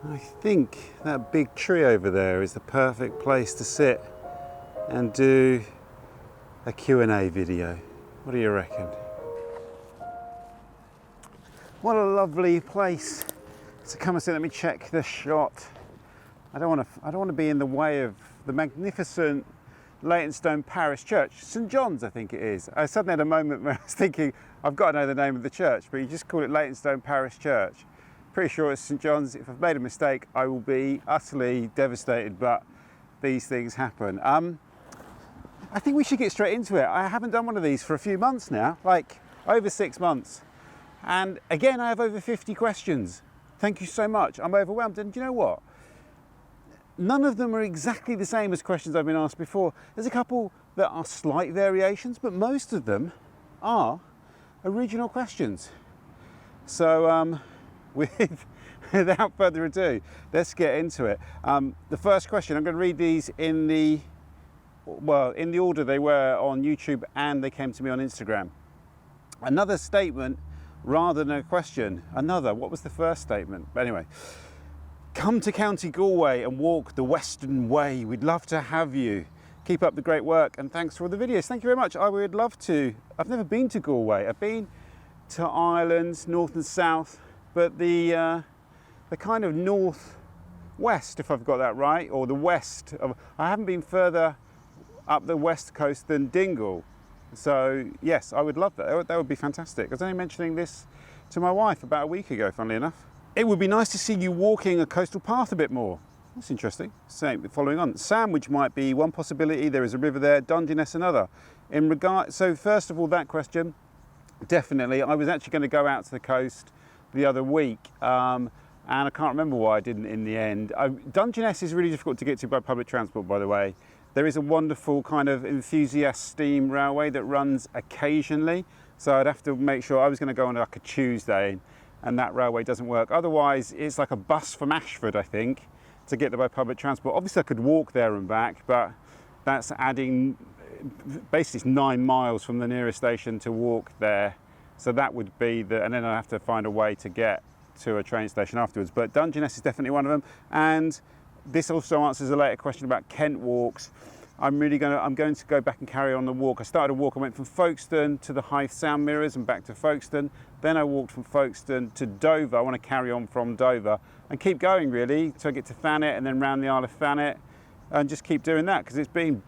I think that big tree over there is the perfect place to sit and do a Q&A video. What do you reckon? What a lovely place to come and sit. Let me check the shot. I don't want to be in the way of the magnificent Leytonstone Parish Church, St John's I think it is. I suddenly had a moment where I was thinking I've got to know the name of the church, but you just call it Leytonstone Parish Church. Pretty sure it's St John's. If I've made a mistake, I will be utterly devastated, but these things happen. I think we should get straight into it. I haven't done one of these for a few months now, like over 6 months. And again, I have over 50 questions. Thank you so much. I'm overwhelmed. And do you know what? None of them are exactly the same as questions I've been asked before. There's a couple that are slight variations, but most of them are original questions. So without further ado, let's get into it. The first question, I'm going to read these in the order they were on YouTube and they came to me on Instagram. Another statement rather than a question. What was the first statement? Anyway. Come to County Galway and walk the Western Way. We'd love to have you. Keep up the great work and thanks for all the videos. Thank you very much. I would love to. I've never been to Galway. I've been to Ireland, north and south, but the kind of north-west, if I've got that right, or the west. I haven't been further up the west coast than Dingle. So yes, I would love that. That would be fantastic. I was only mentioning this to my wife about a week ago, funnily enough. It would be nice to see you walking a coastal path a bit more. That's interesting. Same, following on. Sandwich might be one possibility. There is a river there. Dungeness another. So first of all, that question, definitely. I was actually going to go out to the coast the other week, and I can't remember why I didn't in the end. Dungeness is really difficult to get to by public transport, by the way. There is a wonderful kind of enthusiast steam railway that runs occasionally, so I'd have to make sure. I was going to go on like a Tuesday, and that railway doesn't work. Otherwise, it's like a bus from Ashford, I think, to get there by public transport. Obviously, I could walk there and back, but that's adding, basically it's 9 miles from the nearest station to walk there. So that would be and then I have to find a way to get to a train station afterwards. But Dungeness is definitely one of them. And this also answers a later question about Kent walks. I'm going to go back and carry on the walk. I started a walk. I went from Folkestone to the Hythe Sound Mirrors and back to Folkestone. Then I walked from Folkestone to Dover. I want to carry on from Dover and keep going really till I get to Thanet and then round the Isle of Thanet and just keep doing that because it's been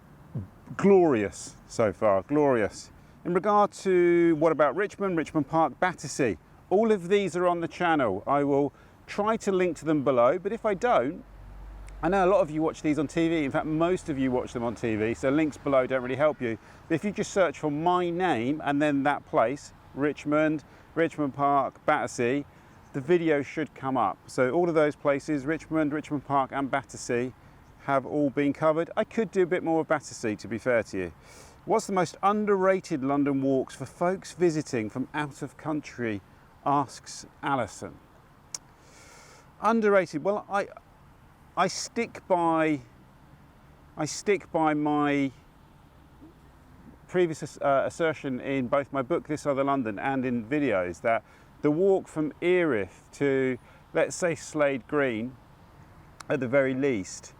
glorious so far, glorious. In regard to what about Richmond Park, Battersea, all of these are on the channel. I will try to link to them below, but if I don't, I know a lot of you watch these on TV. In fact, most of you watch them on TV, so links below don't really help you. But if you just search for my name and then that place, Richmond Park, Battersea, the video should come up. So all of those places, Richmond Park and Battersea, have all been covered. I could do a bit more of Battersea, to be fair to you. What's the most underrated London walks for folks visiting from out of country, asks Alison. Underrated, well, I stick by my previous assertion in both my book, This Other London, and in videos, that the walk from Erith to, let's say, Slade Green, at the very least,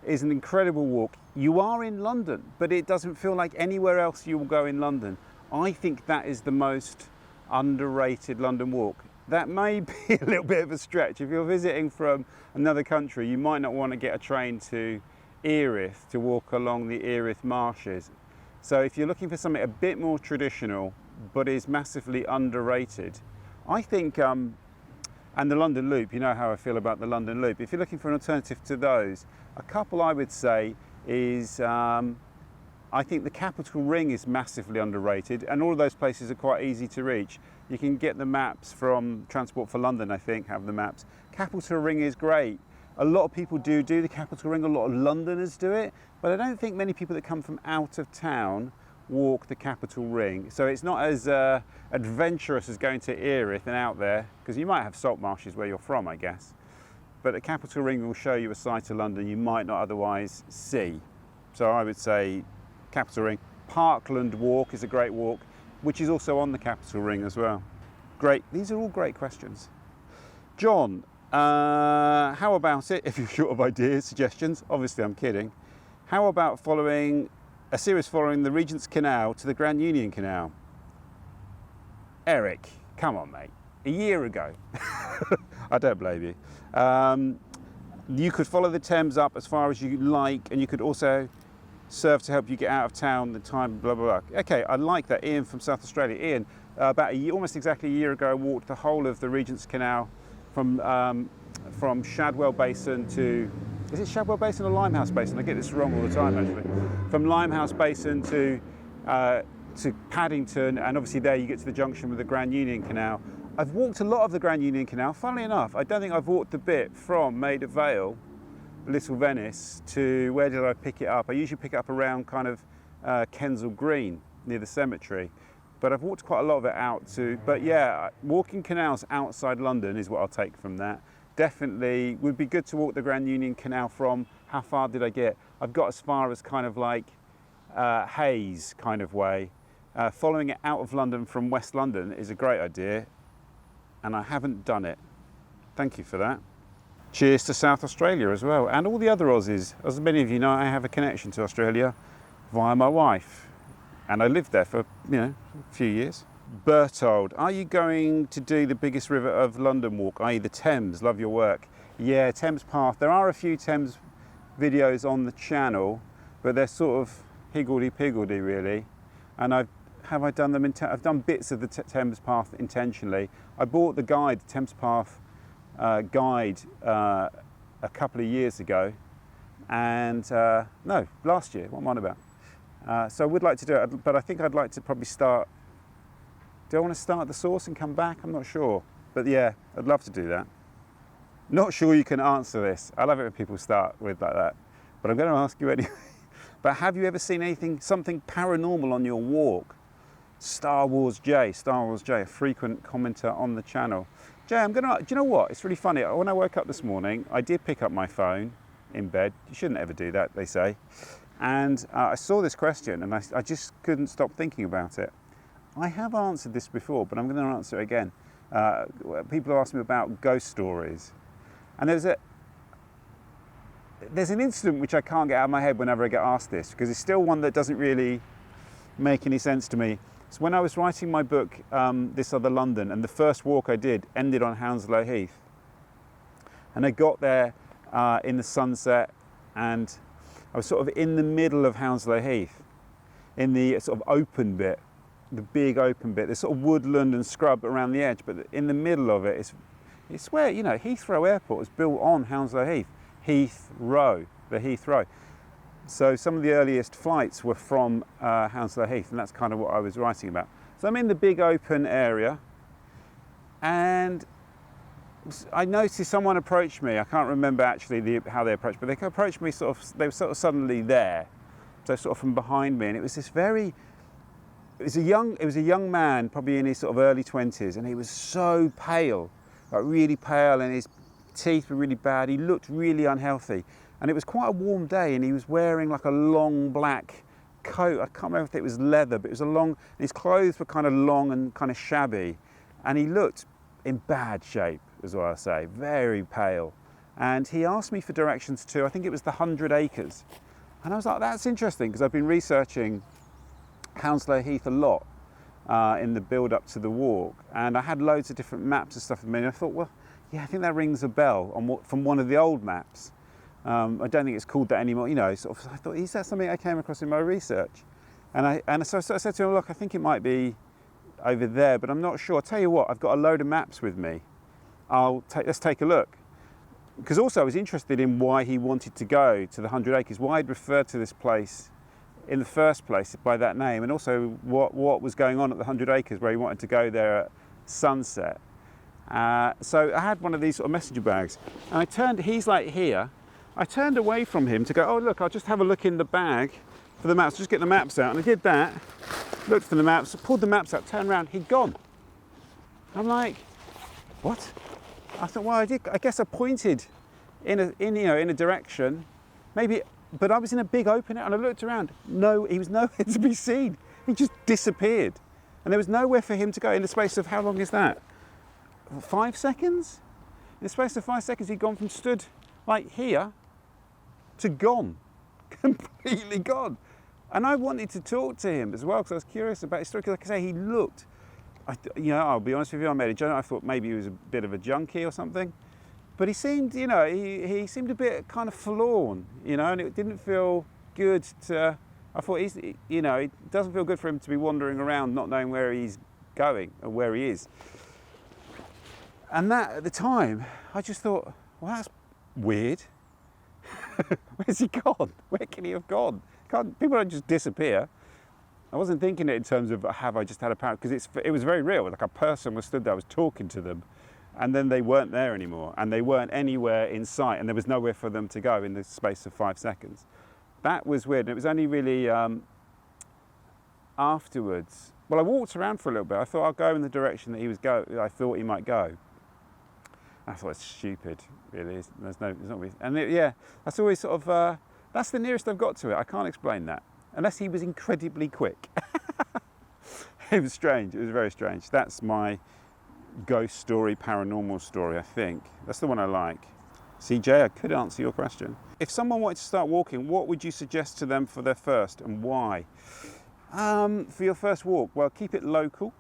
is an incredible walk. You are in London, but it doesn't feel like anywhere else you will go in London. I think that is the most underrated London walk. That may be a little bit of a stretch. If you're visiting from another country, you might not want to get a train to Erith to walk along the Erith marshes. So if you're looking for something a bit more traditional, but is massively underrated, I think, and the London Loop, you know how I feel about the London Loop. If you're looking for an alternative to those, a couple I would say is, I think the Capital Ring is massively underrated, and all of those places are quite easy to reach. You can get the maps from Transport for London, I think, have the maps. Capital Ring is great. A lot of people do the Capital Ring, a lot of Londoners do it, but I don't think many people that come from out of town walk the Capital Ring. So it's not as adventurous as going to Erith and out there, because you might have salt marshes where you're from, I guess. But the Capital Ring will show you a side to London you might not otherwise see. So I would say Capital Ring. Parkland Walk is a great walk, which is also on the Capital Ring as well. Great, these are all great questions. John, How about it, if you're short of ideas, suggestions, obviously I'm kidding, how about following a series following the Regent's Canal to the Grand Union Canal? Eric, come on mate, a year ago. I don't blame you. You could follow the Thames up as far as you like, and you could also serve to help you get out of town the time, blah, blah, blah. Okay, I like that. Ian from South Australia. Ian, about almost exactly a year ago, I walked the whole of the Regent's Canal from Shadwell Basin to, is it Shadwell Basin or Limehouse Basin? I get this wrong all the time actually. From Limehouse Basin to Paddington, and obviously there you get to the junction with the Grand Union Canal. I've walked a lot of the Grand Union Canal. Funnily enough, I don't think I've walked the bit from Maida Vale, Little Venice, to where did I pick it up? I usually pick it up around kind of Kensal Green near the cemetery. But I've walked quite a lot of it out to, but yeah, walking canals outside London is what I'll take from that. Definitely would be good to walk the Grand Union Canal from, how far did I get? I've got as far as kind of like Hayes kind of way. Following it out of London from West London is a great idea, and I haven't done it. Thank you for that. Cheers to South Australia as well, and all the other Aussies. As many of you know, I have a connection to Australia via my wife, and I lived there for, a few years. Bertold, are you going to do the biggest river of London walk, i.e. the Thames? Love your work. Yeah, Thames Path. There are a few Thames videos on the channel, but they're sort of higgledy-piggledy really. And I've done them I've done bits of the Thames Path intentionally. I bought the guide, the Thames Path guide, a couple of years ago, and no, last year. What am I on about? So I would like to do it, but I think I'd like to probably start. Do I want to start at the source and come back? I'm not sure, but yeah, I'd love to do that. Not sure you can answer this. I love it when people start with like that, but I'm going to ask you anyway. But have you ever seen something paranormal on your walk? Star Wars J, a frequent commenter on the channel. Jay, do you know what? It's really funny. When I woke up this morning, I did pick up my phone in bed. You shouldn't ever do that, they say. And I saw this question, and I just couldn't stop thinking about it. I have answered this before, but I'm going to answer it again. People ask me about ghost stories. And there's an incident which I can't get out of my head whenever I get asked this, because it's still one that doesn't really make any sense to me. So when I was writing my book, This Other London, and the first walk I did ended on Hounslow Heath. And I got there in the sunset, and I was sort of in the middle of Hounslow Heath, in the sort of open bit, the big open bit. There's sort of woodland and scrub around the edge, but in the middle of it, it's where, Heathrow Airport was built on Hounslow Heath. Heathrow, the Heathrow. So some of the earliest flights were from Hounslow Heath, and that's kind of what I was writing about. So I'm in the big open area, and I noticed someone approached me. I can't remember actually how they approached, but they approached me they were sort of suddenly there, so sort of from behind me, and it was a young man, probably in his sort of early 20s, and he was so pale, like really pale, and his teeth were really bad. He looked really unhealthy. And it was quite a warm day, and he was wearing like a long black coat. I can't remember if it was leather, but it was and his clothes were kind of long and kind of shabby. And he looked in bad shape, is what I say, very pale. And he asked me for directions to, I think it was the 100 Acres. And I was like, that's interesting, because I've been researching Hounslow Heath a lot in the build up to the walk. And I had loads of different maps and stuff with me, and I thought, well, yeah, I think that rings a bell from one of the old maps. I don't think it's called that anymore. I thought, is that something I came across in my research? And so I said to him, look, I think it might be over there, but I'm not sure. I'll tell you what, I've got a load of maps with me. Let's take a look. Because also I was interested in why he wanted to go to the 100 Acres, why he'd referred to this place in the first place by that name, and also what was going on at the 100 Acres where he wanted to go there at sunset. So I had one of these sort of messenger bags, and he's like here. I turned away from him to go, oh look, I'll just have a look in the bag for the maps, just get the maps out. And I did that, looked for the maps, pulled the maps out, turned around, he'd gone. I'm like, what? I thought, well, I guess I pointed in a direction, maybe, but I was in a big open area, and I looked around. No, he was nowhere to be seen. He just disappeared. And there was nowhere for him to go in the space of, how long is that? 5 seconds? In the space of 5 seconds, he'd gone from stood like here to gone, completely gone. And I wanted to talk to him as well because I was curious about his story. Because like I say, he looked, I'll be honest with you, I made a joke. I thought maybe he was a bit of a junkie or something. But he seemed, he seemed a bit kind of forlorn, and it didn't feel good to, I thought, it doesn't feel good for him to be wandering around not knowing where he's going or where he is. And that, at the time, I just thought, well, that's weird. Where's he gone? Where can he have gone? People don't just disappear. I wasn't thinking it in terms of, have I just had a power? Because it was very real. Like a person was stood there, I was talking to them, and then they weren't there anymore, and they weren't anywhere in sight, and there was nowhere for them to go in the space of 5 seconds. That was weird. And it was only really afterwards. Well, I walked around for a little bit. I thought I'll go in the direction that I thought he might go. I thought it's stupid, really. There's not really, and that's always sort of, that's the nearest I've got to it. I can't explain that, unless he was incredibly quick. It was strange, it was very strange. That's my ghost story, paranormal story, I think. That's the one I like. CJ, I could answer your question. If someone wanted to start walking, what would you suggest to them for their first, and why? For your first walk, well, keep it local,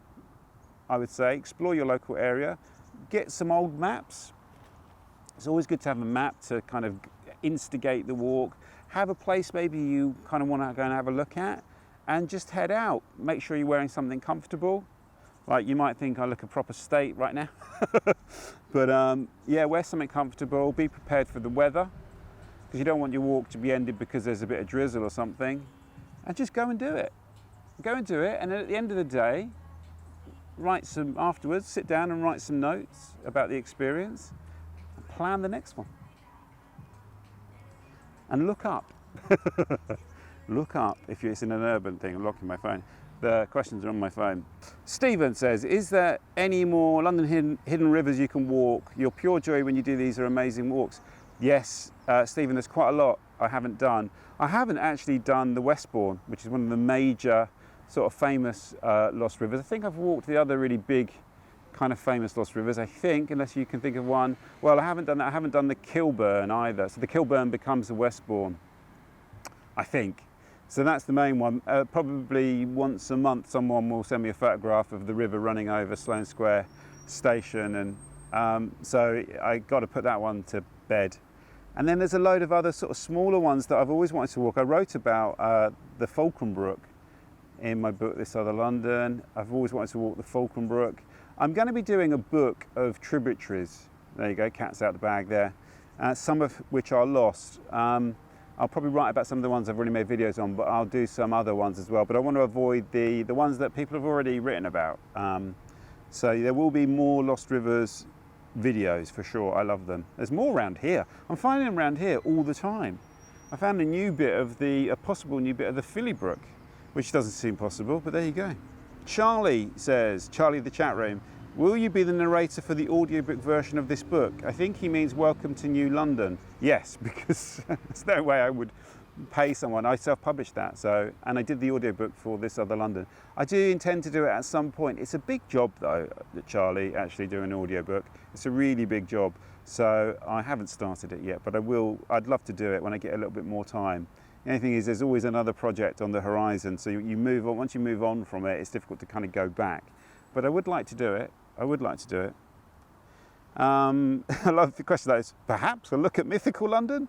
I would say. Explore your local area. Get some old maps. It's always good to have a map to kind of instigate the walk. Have a place maybe you kind of want to go and have a look at, and just head out. Make sure you're wearing something comfortable. Like, you might think I look a proper state right now. But wear something comfortable. Be prepared for the weather, because you don't want your walk to be ended because there's a bit of drizzle or something. And just go and do it. Go and do it, and at the end of the day, afterwards, sit down and write some notes about the experience and plan the next one. And look up. Look up if it's in an urban thing. I'm locking my phone. The questions are on my phone. Stephen says, is there any more London hidden rivers you can walk? Your pure joy when you do these are amazing walks. Yes, Stephen, there's quite a lot I haven't done. I haven't actually done the Westbourne, which is one of the major sort of famous lost rivers. I think I've walked the other really big kind of famous lost rivers, I think, unless you can think of one. Well, I haven't done that. I haven't done the Kilburn either. So the Kilburn becomes the Westbourne, I think. So that's the main one. Probably once a month someone will send me a photograph of the river running over Sloane Square station, and so I got to put that one to bed. And then there's a load of other sort of smaller ones that I've always wanted to walk. I wrote about the Falkland Brook in my book, This Other London. I've always wanted to walk the Falkland Brook. I'm going to be doing a book of tributaries. There you go, cat's out the bag there. Some of which are lost. I'll probably write about some of the ones I've already made videos on, but I'll do some other ones as well. But I want to avoid the ones that people have already written about. So there will be more Lost Rivers videos for sure. I love them. There's more around here. I'm finding them around here all the time. I found a possible new bit of the Filly Brook, which doesn't seem possible, but there you go. Charlie says, Charlie the chat room, will you be the narrator for the audiobook version of this book? I think he means Welcome to New London. Yes, because there's no way I would pay someone. I self-published that, and I did the audiobook for This Other London. I do intend to do it at some point. It's a big job though, Charlie, actually doing an audiobook. It's a really big job. So I haven't started it yet, but I will. I'd love to do it when I get a little bit more time. The only thing is there's always another project on the horizon, so you move on. Once you move on from it, it's difficult to kind of go back. But I would like to do it. I would like to do it. I love the question that is, perhaps a look at mythical London?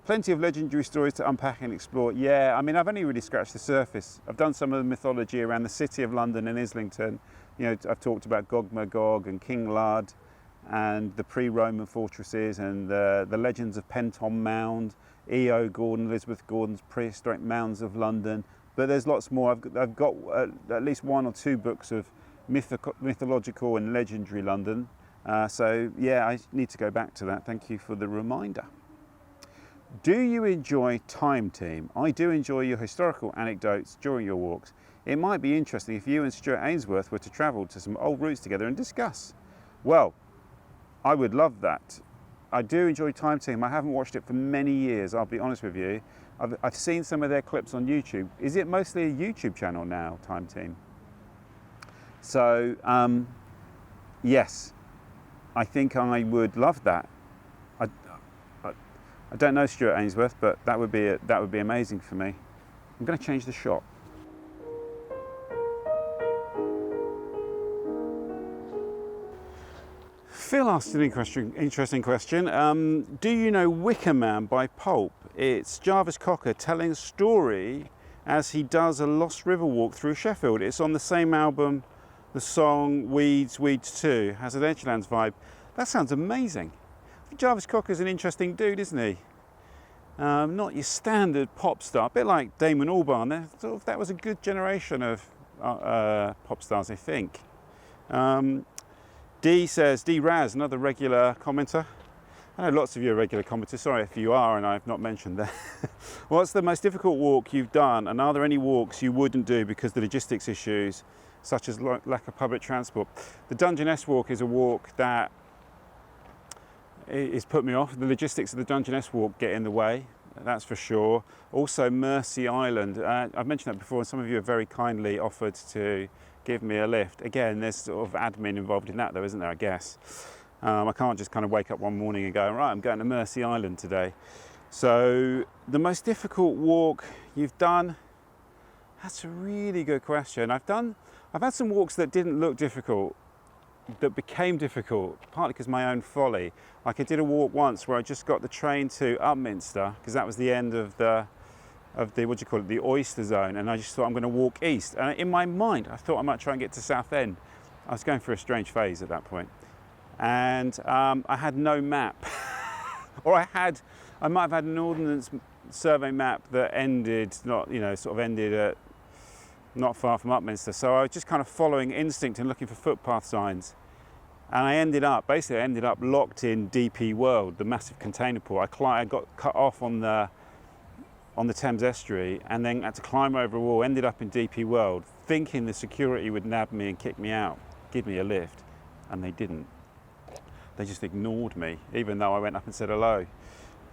Plenty of legendary stories to unpack and explore. Yeah, I mean, I've only really scratched the surface. I've done some of the mythology around the city of London and Islington. I've talked about Gog Magog and King Lud and the pre-Roman fortresses and the legends of Penton Mound, E.O. Gordon, Elizabeth Gordon's prehistoric mounds of London. But there's lots more. I've got at least 1 or 2 books of mythological and legendary London. So yeah, I need to go back to that. Thank you for the reminder. Do you enjoy Time Team? I do enjoy your historical anecdotes during your walks. It might be interesting if you and Stuart Ainsworth were to travel to some old routes together and discuss. Well, I would love that. I do enjoy Time Team. I haven't watched it for many years, I'll be honest with you. I've seen some of their clips on YouTube. Is it mostly a YouTube channel now, Time Team? So, yes, I think I would love that. I, I don't know Stuart Ainsworth, but that would be amazing for me. I'm going to change the shot. Phil asked an interesting question. Do you know Wicker Man by Pulp? It's Jarvis Cocker telling a story as he does a Lost River walk through Sheffield. It's on the same album, the song Weeds, Weeds 2, has an Edgelands vibe. That sounds amazing. Jarvis Cocker's an interesting dude, isn't he? Not your standard pop star, a bit like Damon Albarn. That was a good generation of pop stars, I think. D Raz, another regular commenter. I know lots of you are regular commenters. Sorry if you are and I've not mentioned that. What's the most difficult walk you've done, and are there any walks you wouldn't do because of the logistics issues, such as lack of public transport? The Dungeness walk is a walk that is put me off. The logistics of the Dungeness walk get in the way, that's for sure. Also Mersey Island. I've mentioned that before, and some of you have very kindly offered to give me a lift. Again, there's sort of admin involved in that though, isn't there, I guess. I can't just kind of wake up one morning and go, right, I'm going to Mersey Island today. So the most difficult walk you've done, that's a really good question. I've had some walks that didn't look difficult, that became difficult, partly because of my own folly. Like I did a walk once where I just got the train to Upminster, because that was the end of the what do you call it, the oyster zone, and I just thought I'm going to walk east. And in my mind, I thought I might try and get to Southend. I was going through a strange phase at that point. And I had no map. Or I might have had an Ordnance Survey map that ended, ended at not far from Upminster. So I was just kind of following instinct and looking for footpath signs. And I ended up locked in DP World, the massive container port. I got cut off on the Thames estuary and then had to climb over a wall, ended up in DP World, thinking the security would nab me and kick me out, give me a lift, and they didn't. They just ignored me, even though I went up and said hello.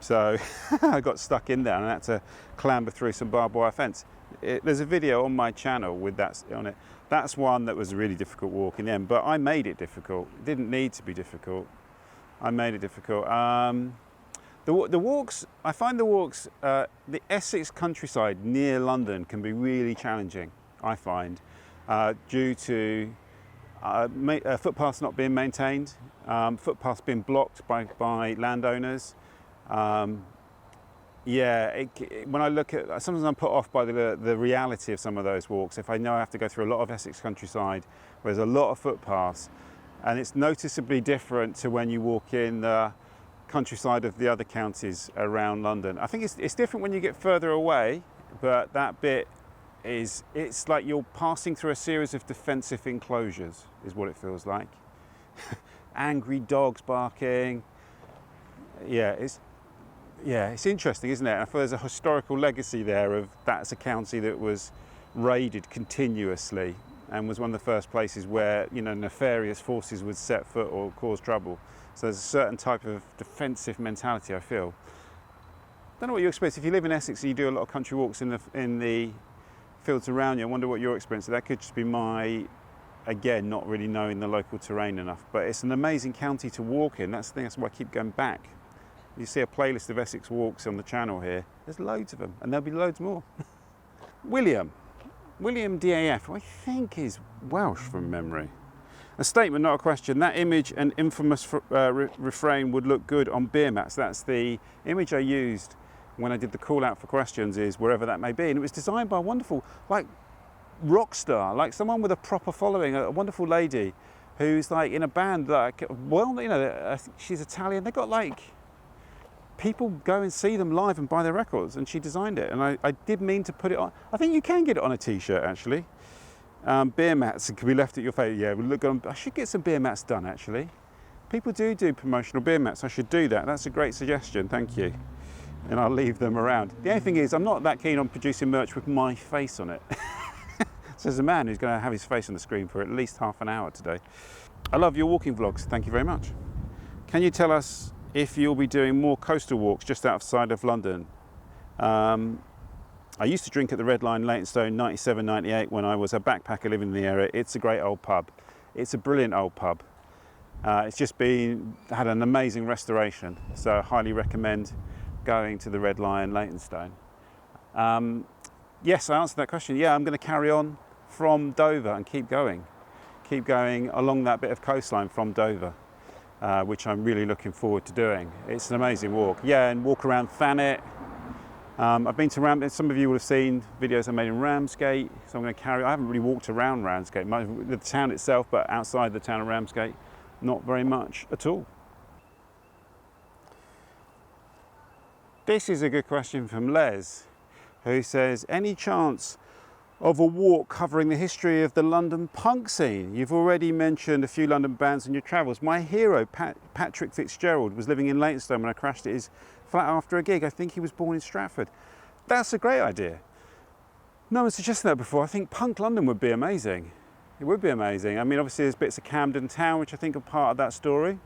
So I got stuck in there and I had to clamber through some barbed wire fence. There's a video on my channel with that on it. That's one that was a really difficult walk in the end, but I made it difficult. It didn't need to be difficult. I made it difficult. The walks, I find the Essex countryside near London can be really challenging, I find, due to footpaths not being maintained, footpaths being blocked by landowners. When I look at, sometimes I'm put off by the reality of some of those walks. If I know I have to go through a lot of Essex countryside, where there's a lot of footpaths, and it's noticeably different to when you walk in the countryside of the other counties around London. I think it's different when you get further away, but that bit it's like you're passing through a series of defensive enclosures, is what it feels like. Angry dogs barking. It's interesting, isn't it? I feel there's a historical legacy there of that's a county that was raided continuously and was one of the first places where nefarious forces would set foot or cause trouble. So there's a certain type of defensive mentality, I feel. Don't know what you experience. If you live in Essex and you do a lot of country walks in the fields around you, I wonder what your experience is. That could just be my, again, not really knowing the local terrain enough. But it's an amazing county to walk in. That's the thing, that's why I keep going back. You see a playlist of Essex walks on the channel here. There's loads of them, and there'll be loads more. William DAF, I think is Welsh from memory. A statement, not a question. That image and infamous refrain would look good on beer mats. That's the image I used when I did the call out for questions, is wherever that may be. And it was designed by a wonderful, rock star, like someone with a proper following, a wonderful lady who's in a band, she's Italian. They got people go and see them live and buy their records, and she designed it. And I did mean to put it on. I think you can get it on a t-shirt, actually. Beer mats can be left at your face. Yeah, we'll look on. I should get some beer mats done, actually. People do promotional beer mats. I should do that. That's a great suggestion. Thank you. And I'll leave them around. The only thing is, I'm not that keen on producing merch with my face on it. So there's a man who's going to have his face on the screen for at least half an hour today. I love your walking vlogs. Thank you very much. Can you tell us if you'll be doing more coastal walks just outside of London? I used to drink at the Red Line, Leytonstone, 97, 98 when I was a backpacker living in the area. It's a great old pub. It's a brilliant old pub. It's just had an amazing restoration, so I highly recommend going to the Red Lion Leytonstone. Yes, I answered that question. Yeah, I'm going to carry on from Dover and keep going along that bit of coastline from Dover, which I'm really looking forward to doing. It's an amazing walk. Yeah, and walk around Thanet. I've been to Ramsgate. Some of you will have seen videos I made in Ramsgate, so I'm going to I haven't really walked around Ramsgate, the town itself, but outside the town of Ramsgate, not very much at all. This is a good question from Les, who says, any chance of a walk covering the history of the London punk scene? You've already mentioned a few London bands in your travels. My hero, Patrick Fitzgerald, was living in Leytonstone when I crashed at his flat after a gig. I think he was born in Stratford. That's a great idea. No one suggested that before. I think Punk London would be amazing. It would be amazing. I mean, obviously there's bits of Camden Town, which I think are part of that story.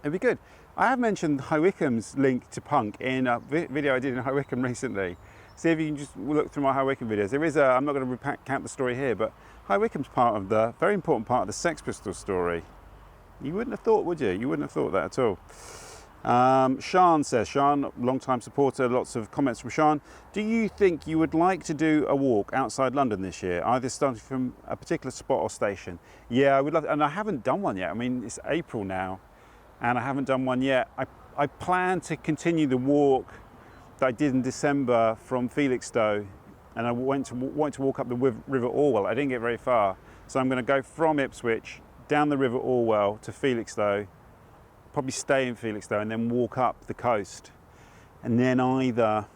It'd be good. I have mentioned High Wycombe's link to punk in a video I did in High Wycombe recently. See if you can just look through my High Wycombe videos. There is I'm not going to recount the story here, but High Wycombe's very important part of the Sex Pistols story. You wouldn't have thought, would you? You wouldn't have thought that at all. Sean says, long-time supporter, lots of comments from Sean. Do you think you would like to do a walk outside London this year, either starting from a particular spot or station? Yeah, I would love to, and I haven't done one yet. I mean, it's April now, and I haven't done one yet. I plan to continue the walk that I did in December from Felixstowe, and I wanted to walk up the River Orwell. I didn't get very far, so I'm going to go from Ipswich down the River Orwell to Felixstowe, probably stay in Felixstowe and then walk up the coast, and then either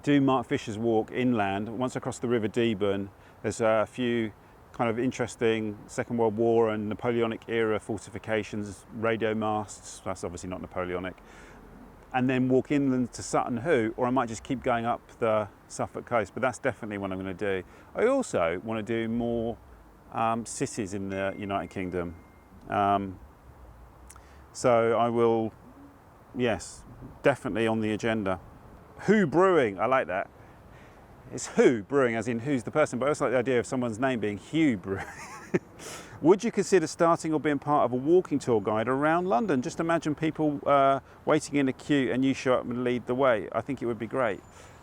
do Mark Fisher's walk inland. Once across the River Deben, there's a few kind of interesting Second World War and Napoleonic era fortifications, radio masts. That's obviously not Napoleonic. And then walk inland to Sutton Hoo, or I might just keep going up the Suffolk coast, but that's definitely what I'm going to do. I also want to do more cities in the United Kingdom. So I will, yes, definitely on the agenda. Who Brewing, I like that. It's Who Brewing, as in who's the person, but I also like the idea of someone's name being Hugh Brewing. Would you consider starting or being part of a walking tour guide around London? Just imagine people waiting in a queue and you show up and lead the way. I think it would be great.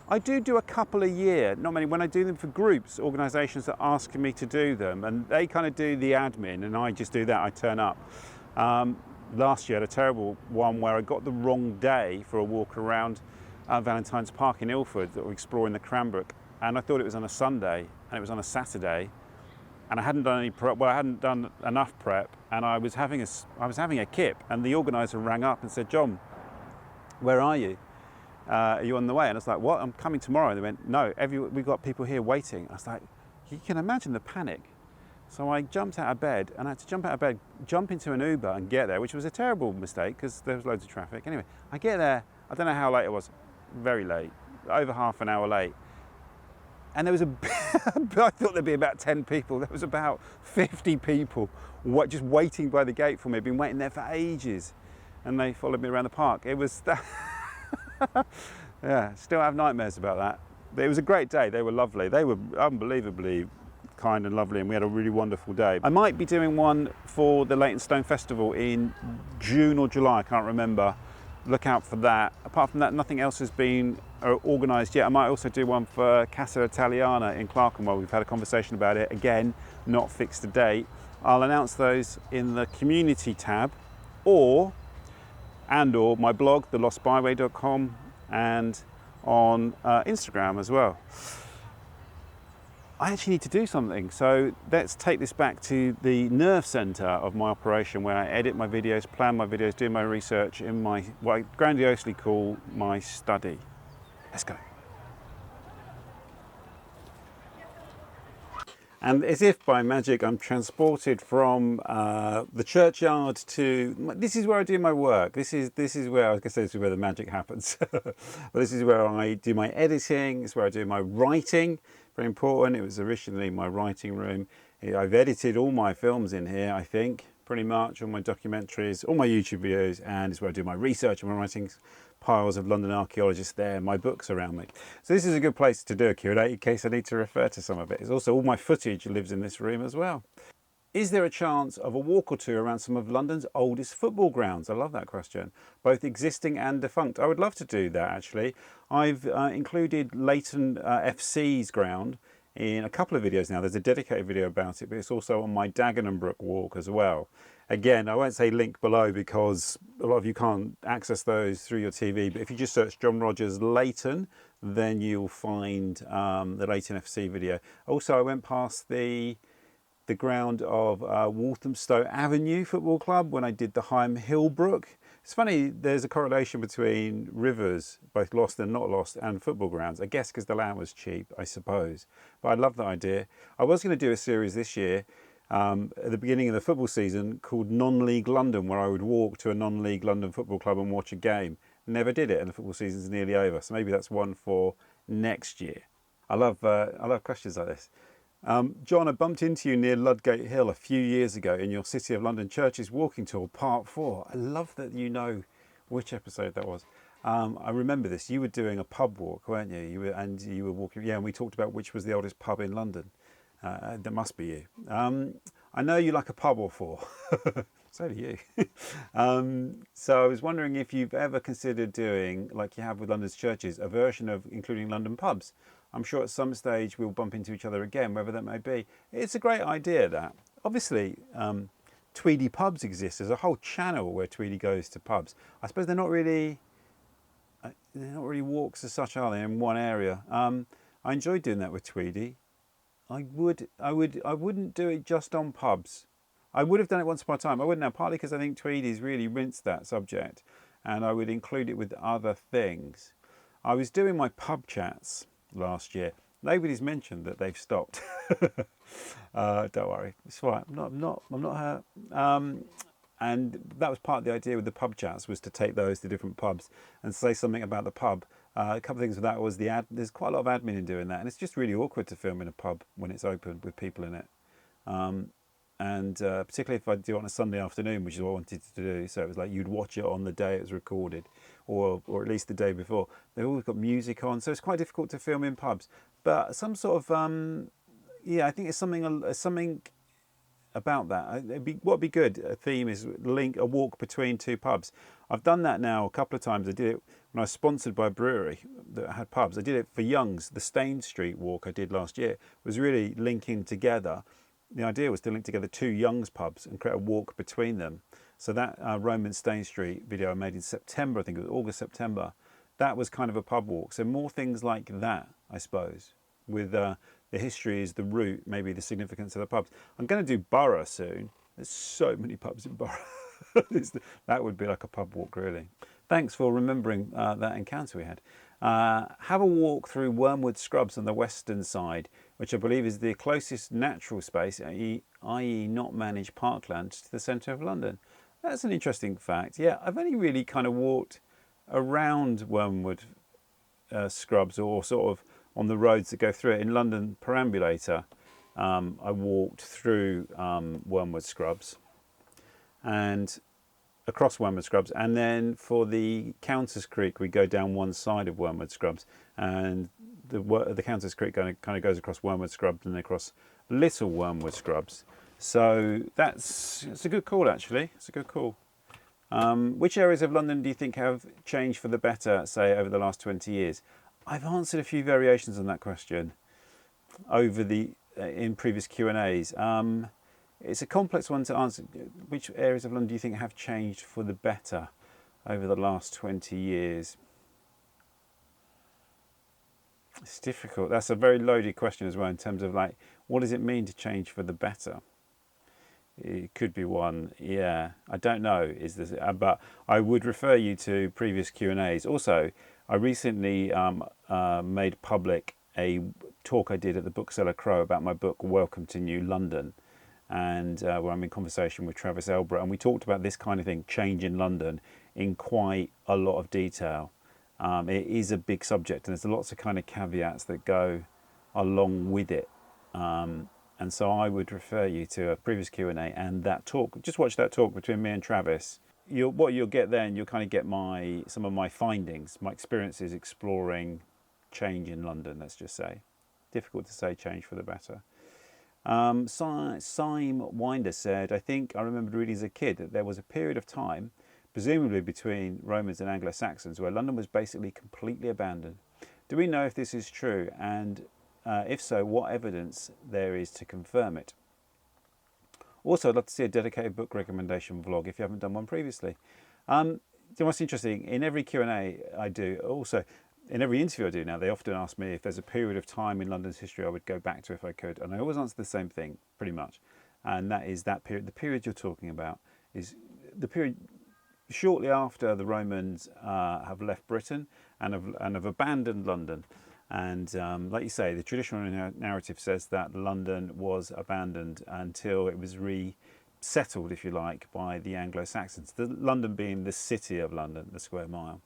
I do a couple a year, not many, when I do them for groups, organisations that ask me to do them, and they kind of do the admin and I just do that, I turn up. Last year I had a terrible one where I got the wrong day for a walk around Valentine's Park in Ilford, that we're exploring the Cranbrook, and I thought it was on a Sunday and it was on a Saturday, and I hadn't done any prep. Well, I hadn't done enough prep, and I was having a kip, and the organiser rang up and said, "John, where are you? Are you on the way?" And I was like, "What? I'm coming tomorrow." And they went, "No, we've got people here waiting." I was like, you can imagine the panic. So I jumped out of bed, and I had to jump out of bed, jump into an Uber and get there, which was a terrible mistake because there was loads of traffic. Anyway, I get there, I don't know how late it was, very late, over half an hour late. And there was I thought there'd be about 10 people. There was about 50 people just waiting by the gate for me. I'd been waiting there for ages. And they followed me around the park. It was, yeah, still have nightmares about that. But it was a great day. They were lovely. They were unbelievably kind and lovely, and we had a really wonderful day. I might be doing one for the Leytonstone Festival in June or July, I can't remember. Look out for that. Apart from that, nothing else has been organised yet. I might also do one for Casa Italiana in Clerkenwell. We've had a conversation about it. Again, not fixed a date. I'll announce those in the community tab, or my blog, thelostbyway.com, and on Instagram as well. I actually need to do something, so let's take this back to the nerve centre of my operation, where I edit my videos, plan my videos, do my research in my, what I grandiosely call my study. Let's go. And as if by magic, I'm transported from the churchyard to, this is where I do my work. This is where, I was going to say, this is where the magic happens. But this is where I do my editing, it's where I do my writing. Very important. It was originally my writing room. I've edited all my films in here, I think, pretty much, all my documentaries, all my YouTube videos, and it's where I do my research and my writings. Piles of London archaeologists there, my books around me. So this is a good place to do a Q&A in case I need to refer to some of it. It's also all my footage lives in this room as well. Is there a chance of a walk or two around some of London's oldest football grounds? I love that question. Both existing and defunct. I would love to do that, actually. I've included Leighton FC's ground in a couple of videos now. There's a dedicated video about it, but it's also on my Dagenham Brook walk as well. Again, I won't say link below because a lot of you can't access those through your TV, but if you just search John Rogers Leighton, then you'll find the Leighton FC video. Also, I went past the ground of Walthamstow Avenue Football Club when I did the Higham Hill Brook. It's funny, there's a correlation between rivers, both lost and not lost, and football grounds. I guess because the land was cheap, I suppose. But I love that idea. I was going to do a series this year at the beginning of the football season called Non-League London, where I would walk to a non-league London football club and watch a game. Never did it, and the football season's nearly over. So maybe that's one for next year. I love questions like this. John, I bumped into you near Ludgate Hill a few years ago in your City of London Churches walking tour, part 4. I love that you know which episode that was. I remember this. You were doing a pub walk, weren't you? You were walking. Yeah, and we talked about which was the oldest pub in London. That must be you. I know you like a pub or 4. So do you. So I was wondering if you've ever considered doing, like you have with London's churches, a version of including London pubs. I'm sure at some stage we'll bump into each other again, wherever that may be. It's a great idea, that. Obviously, Tweedy pubs exist. There's a whole channel where Tweedy goes to pubs. I suppose they're not really walks as such, are they, in one area? I enjoy doing that with Tweedy. I wouldn't do it just on pubs. I would have done it once upon a time. I wouldn't now, partly because I think Tweedy's really rinsed that subject, and I would include it with other things. I was doing my pub chats last year. Nobody's mentioned that they've stopped. Don't worry, it's fine. I'm not hurt. And that was part of the idea with the pub chats, was to take those to different pubs and say something about the pub. A couple of things with that was there's quite a lot of admin in doing that, and it's just really awkward to film in a pub when it's open with people in it. And particularly if I do it on a Sunday afternoon, which is what I wanted to do. So it was like you'd watch it on the day it was recorded, or at least the day before. They've always got music on, so it's quite difficult to film in pubs. But some sort of, yeah, I think it's something about that. What would be good, a theme is a walk between two pubs. I've done that now a couple of times. I did it when I was sponsored by a brewery that had pubs. I did it for Young's. The Staines Street walk I did last year was really linking together. The idea was to link together two Young's pubs and create a walk between them. So that Roman Staines Street video I made in September, I think it was August, September, that was kind of a pub walk. So more things like that, I suppose, with the history is the root, maybe the significance of the pubs. I'm going to do Borough soon. There's so many pubs in Borough. That would be like a pub walk, really. Thanks for remembering that encounter we had. Have a walk through Wormwood Scrubs on the western side, which I believe is the closest natural space, i.e. not managed parkland, to the centre of London. That's an interesting fact. Yeah, I've only really kind of walked around Wormwood Scrubs, or sort of on the roads that go through it. In London Perambulator, I walked through Wormwood Scrubs and across Wormwood Scrubs, and then for the Countess Creek we go down one side of Wormwood Scrubs, and the Countess Creek kind of goes across Wormwood Scrubs and across Little Wormwood Scrubs. So it's a good call, actually. It's a good call. Which areas of London do you think have changed for the better, say, over the last 20 years? I've answered a few variations on that question in previous Q&As. It's a complex one to answer. Which areas of London do you think have changed for the better over the last 20 years? It's difficult. That's a very loaded question as well, in terms of like, what does it mean to change for the better? It could be one, yeah. I don't know, but I would refer you to previous Q&As. Also, I recently made public a talk I did at the Bookseller Crow about my book Welcome to New London, and where I'm in conversation with Travis Elborough, and we talked about this kind of thing, change in London, in quite a lot of detail. It is a big subject, and there's lots of kind of caveats that go along with it. And so I would refer you to a previous Q&A and that talk. Just watch that talk between me and Travis. What you'll get then, you'll kind of get some of my findings, my experiences exploring change in London, let's just say. Difficult to say change for the better. Syme Winder said, I think I remembered reading as a kid that there was a period of time, presumably between Romans and Anglo-Saxons, where London was basically completely abandoned. Do we know if this is true? And if so, what evidence there is to confirm it? Also, I'd love to see a dedicated book recommendation vlog if you haven't done one previously. What's interesting, in every Q&A I do, also in every interview I do now, they often ask me if there's a period of time in London's history I would go back to if I could. And I always answer the same thing, pretty much. And that is that period. The period you're talking about is the period shortly after the Romans have left Britain and have abandoned London. And like you say, the traditional narrative says that London was abandoned until it was resettled, if you like, by the Anglo-Saxons. London being the city of London, the square mile.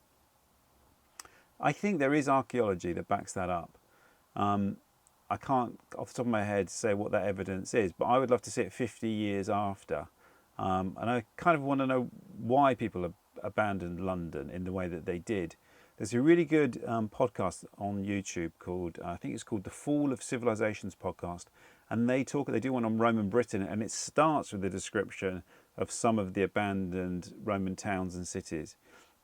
I think there is archaeology that backs that up. I can't, off the top of my head, say what that evidence is, but I would love to see it 50 years after. And I kind of want to know why people abandoned London in the way that they did. There's a really good podcast on YouTube called, I think it's called The Fall of Civilizations podcast. And they do one on Roman Britain, and it starts with a description of some of the abandoned Roman towns and cities.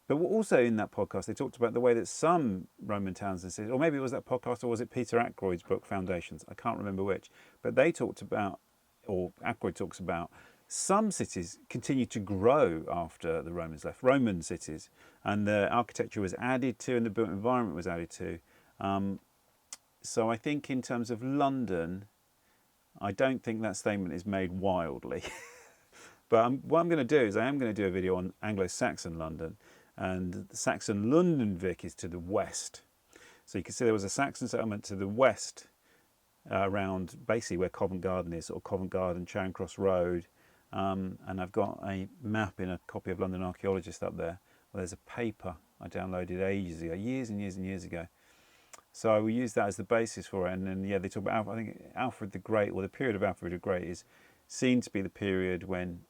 But also in that podcast, they talked about the way that some Roman towns and cities, or maybe it was that podcast, or was it Peter Ackroyd's book, Foundations? I can't remember which. But they talked about, or Ackroyd talks about, some cities continued to grow after the Romans left, Roman cities, and the architecture was added to and the built environment was added to. So I think in terms of London, I don't think that statement is made wildly. But what I'm going to do is I am going to do a video on Anglo-Saxon London, and the Saxon London Vic is to the west. So you can see there was a Saxon settlement to the west around basically where Covent Garden is, or Covent Garden, Charing Cross Road. And I've got a map in a copy of London Archaeologist up there, where there's a paper I downloaded ages ago, years and years and years ago. So I will use that as the basis for it. And then, yeah, they talk about, I think, Alfred the Great, or the period of Alfred the Great is seen to be the period when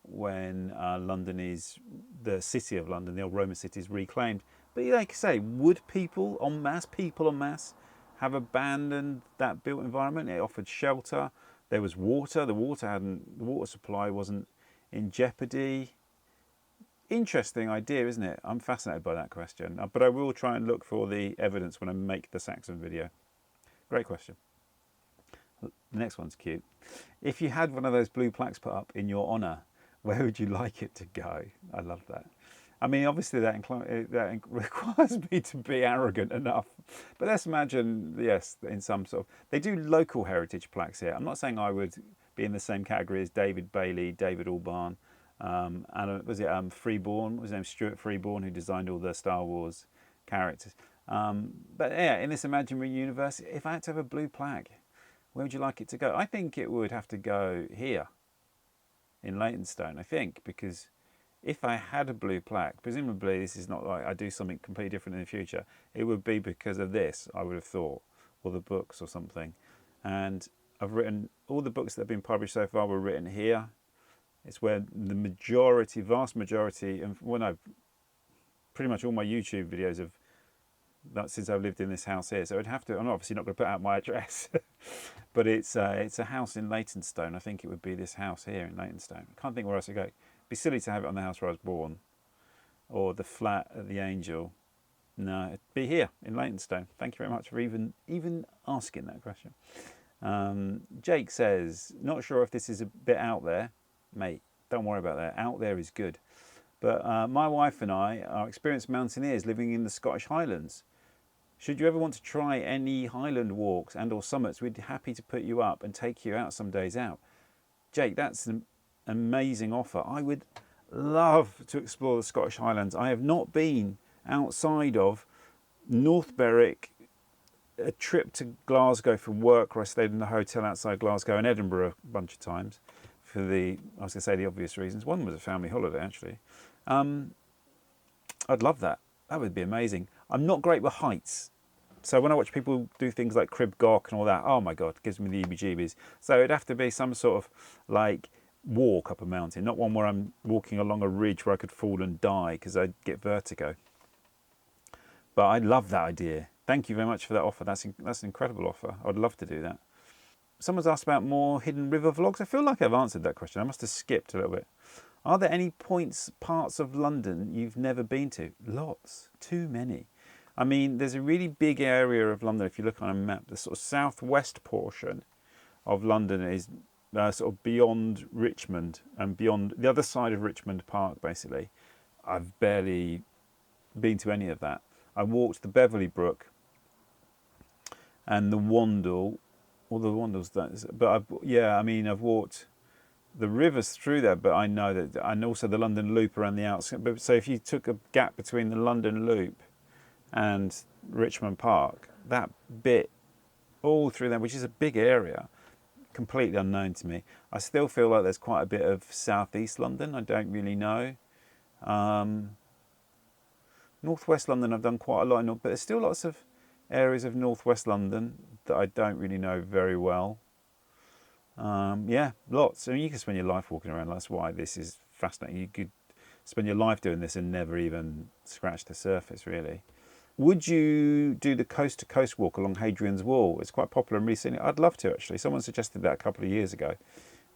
London is, the city of London, the old Roman city, is reclaimed. But like I say, would people en masse have abandoned that built environment? It offered shelter. There was water. The water supply wasn't in jeopardy. Interesting idea, isn't it? I'm fascinated by that question. But I will try and look for the evidence when I make the Saxon video. Great question. The next one's cute. If you had one of those blue plaques put up in your honour, where would you like it to go? I love that. I mean, obviously that requires me to be arrogant enough. But let's imagine, yes, in some sort of... They do local heritage plaques here. I'm not saying I would be in the same category as David Bailey, David Albarn, and was it Freeborn? Was his name Stuart Freeborn, who designed all the Star Wars characters? But yeah, in this imaginary universe, if I had to have a blue plaque, where would you like it to go? I think it would have to go here, in Leytonstone, I think, because if I had a blue plaque, presumably this is not like I do something completely different in the future, it would be because of this, I would have thought, or the books or something. And I've written, all the books that have been published so far were written here. It's where the majority, vast majority, and pretty much all my YouTube videos have, since I've lived in this house here. So I'd have to, I'm obviously not going to put out my address, but it's a house in Leytonstone. I think it would be this house here in Leytonstone. I can't think where else to go. It'd be silly to have it on the house where I was born, or the flat at the Angel. No, it'd be here in Leytonstone. Thank you very much for even asking that question. Jake says, not sure if this is a bit out there. Mate, don't worry about that. Out there is good. But my wife and I are experienced mountaineers living in the Scottish Highlands. Should you ever want to try any Highland walks and or summits, we'd be happy to put you up and take you out some days out. Jake, that's an amazing offer. I would love to explore the Scottish Highlands. I have not been outside of North Berwick, a trip to Glasgow for work, where I stayed in a hotel outside Glasgow, and Edinburgh a bunch of times for the, I was going to say the obvious reasons. One was a family holiday, actually. I'd love that. That would be amazing. I'm not great with heights. So when I watch people do things like Crib Goch and all that, oh my God, it gives me the heebie-jeebies. So it'd have to be some sort of like walk up a mountain, not one where I'm walking along a ridge where I could fall and die because I'd get vertigo. But I love that idea. Thank you very much for that offer. That's an incredible offer. I'd love to do that. Someone's asked about more hidden river vlogs. I feel like I've answered that question. I must have skipped a little bit. Are there any parts of London you've never been to? Lots. Too many. I mean, there's a really big area of London, if you look on a map, the sort of southwest portion of London is sort of beyond Richmond and beyond the other side of Richmond Park, basically. I've barely been to any of that. I walked the Beverley Brook and the Wandle, or the Wandle's that, but I've walked the rivers through there, but I know that, and also the London Loop around the outskirts. But so if you took a gap between the London Loop and Richmond Park, that bit all through there, which is a big area, completely unknown to me. I still feel like there's quite a bit of southeast London I don't really know. Northwest London I've done quite a lot, but there's still lots of areas of northwest London that I don't really know very well. Yeah, lots. I mean, you can spend your life walking around. That's why this is fascinating. You could spend your life doing this and never even scratch the surface, really. Would you do the coast-to-coast walk along Hadrian's Wall? It's quite popular and recently. I'd love to, actually. Someone suggested that a couple of years ago,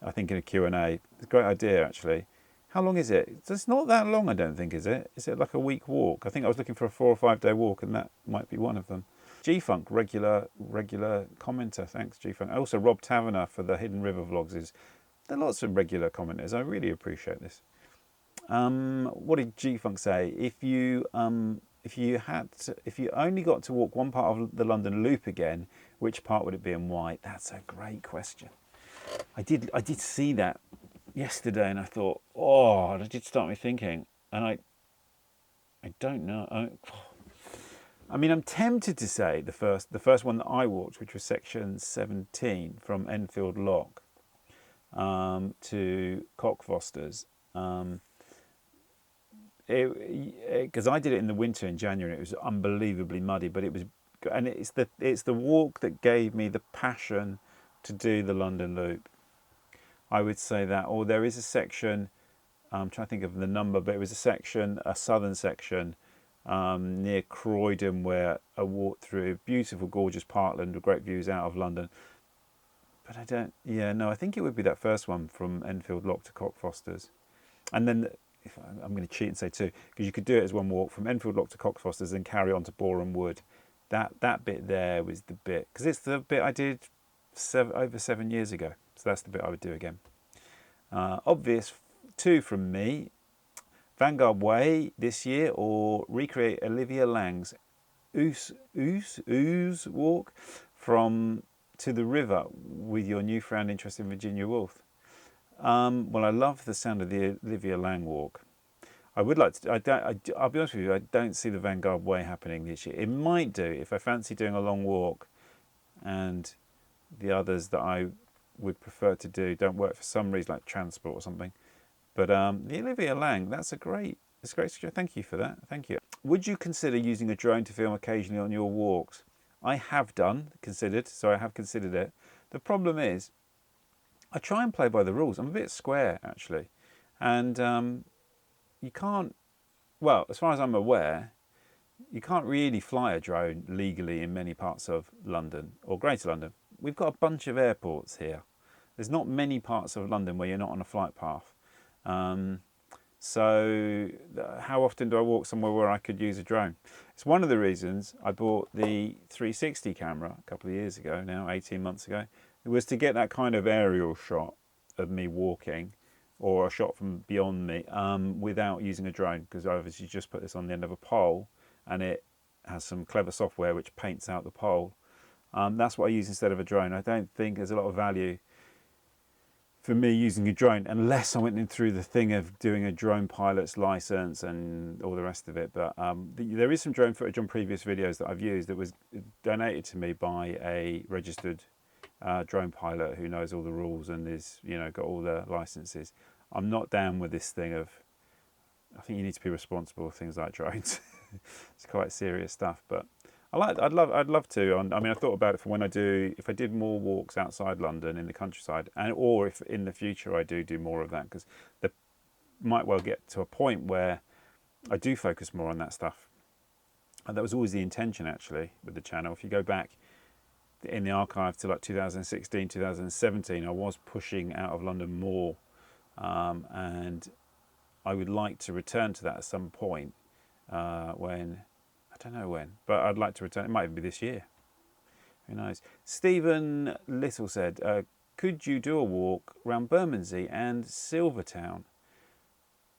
I think in a Q&A. It's a great idea, actually. How long is it? It's not that long, I don't think, is it? Is it like a week walk? I think I was looking for a 4 or 5 day walk, and that might be one of them. Defunct, regular commenter. Thanks, Defunct. Also, Rob Taverner for the Hidden River vlogs. There are lots of regular commenters. I really appreciate this. What did Defunct say? If you only got to walk one part of the London Loop again, which part would it be and why? That's a great question. I did see that yesterday, and I thought, oh, it did start me thinking, and I don't know. I mean, I'm tempted to say the first one that I walked, which was section 17 from Enfield Lock to Cockfosters, because I did it in the winter in January. It was unbelievably muddy, but it's the walk that gave me the passion to do the London Loop. I would say that. Or there is a section, I'm trying to think of the number, but it was a southern section near Croydon, where I walked through beautiful, gorgeous parkland with great views out of London. But I think it would be that first one from Enfield Lock to Cockfosters. And then, I'm going to cheat and say 2, because you could do it as one walk from Enfield Lock to Cockfosters and carry on to Boreham Wood. That bit there was the bit, because it's the bit I did over 7 years ago. So that's the bit I would do again. Obvious 2 from me. Vanguard Way this year, or recreate Olivia Lang's Ooze walk to the river with your newfound interest in Virginia Woolf. Well, I love the sound of the Olivia Lang walk. I would like to. I'll be honest with you. I don't see the Vanguard Way happening this year. It might do if I fancy doing a long walk, and the others that I would prefer to do don't work for some reason, like transport or something. But the Olivia Lang, it's a great suggestion. Thank you for that. Thank you. Would you consider using a drone to film occasionally on your walks? I have considered it. The problem is, I try and play by the rules. I'm a bit square, actually. And you can't, well, as far as I'm aware, you can't really fly a drone legally in many parts of London or Greater London. We've got a bunch of airports here. There's not many parts of London where you're not on a flight path. So how often do I walk somewhere where I could use a drone? It's one of the reasons I bought the 360 camera a couple of years ago now, 18 months ago. It was to get that kind of aerial shot of me walking, or a shot from beyond me, without using a drone, because I obviously just put this on the end of a pole and it has some clever software which paints out the pole. That's what I use instead of a drone. I don't think there's a lot of value for me using a drone, unless I went in through the thing of doing a drone pilot's license and all the rest of it. But there is some drone footage on previous videos that I've used that was donated to me by a registered drone pilot who knows all the rules and is, got all the licenses. I'm not down with this thing of, I think you need to be responsible with things like drones. It's quite serious stuff, but I'd love to. I mean, I thought about it for if I did more walks outside London in the countryside, or if in the future I do more of that, because there might well get to a point where I do focus more on that stuff. And that was always the intention, actually, with the channel. If you go back in the archive to like 2016, 2017, I was pushing out of London more, and I would like to return to that at some point. When I don't know when, but I'd like to return. It might even be this year. Who knows? Stephen Little said, "Could you do a walk around Bermondsey and Silvertown?"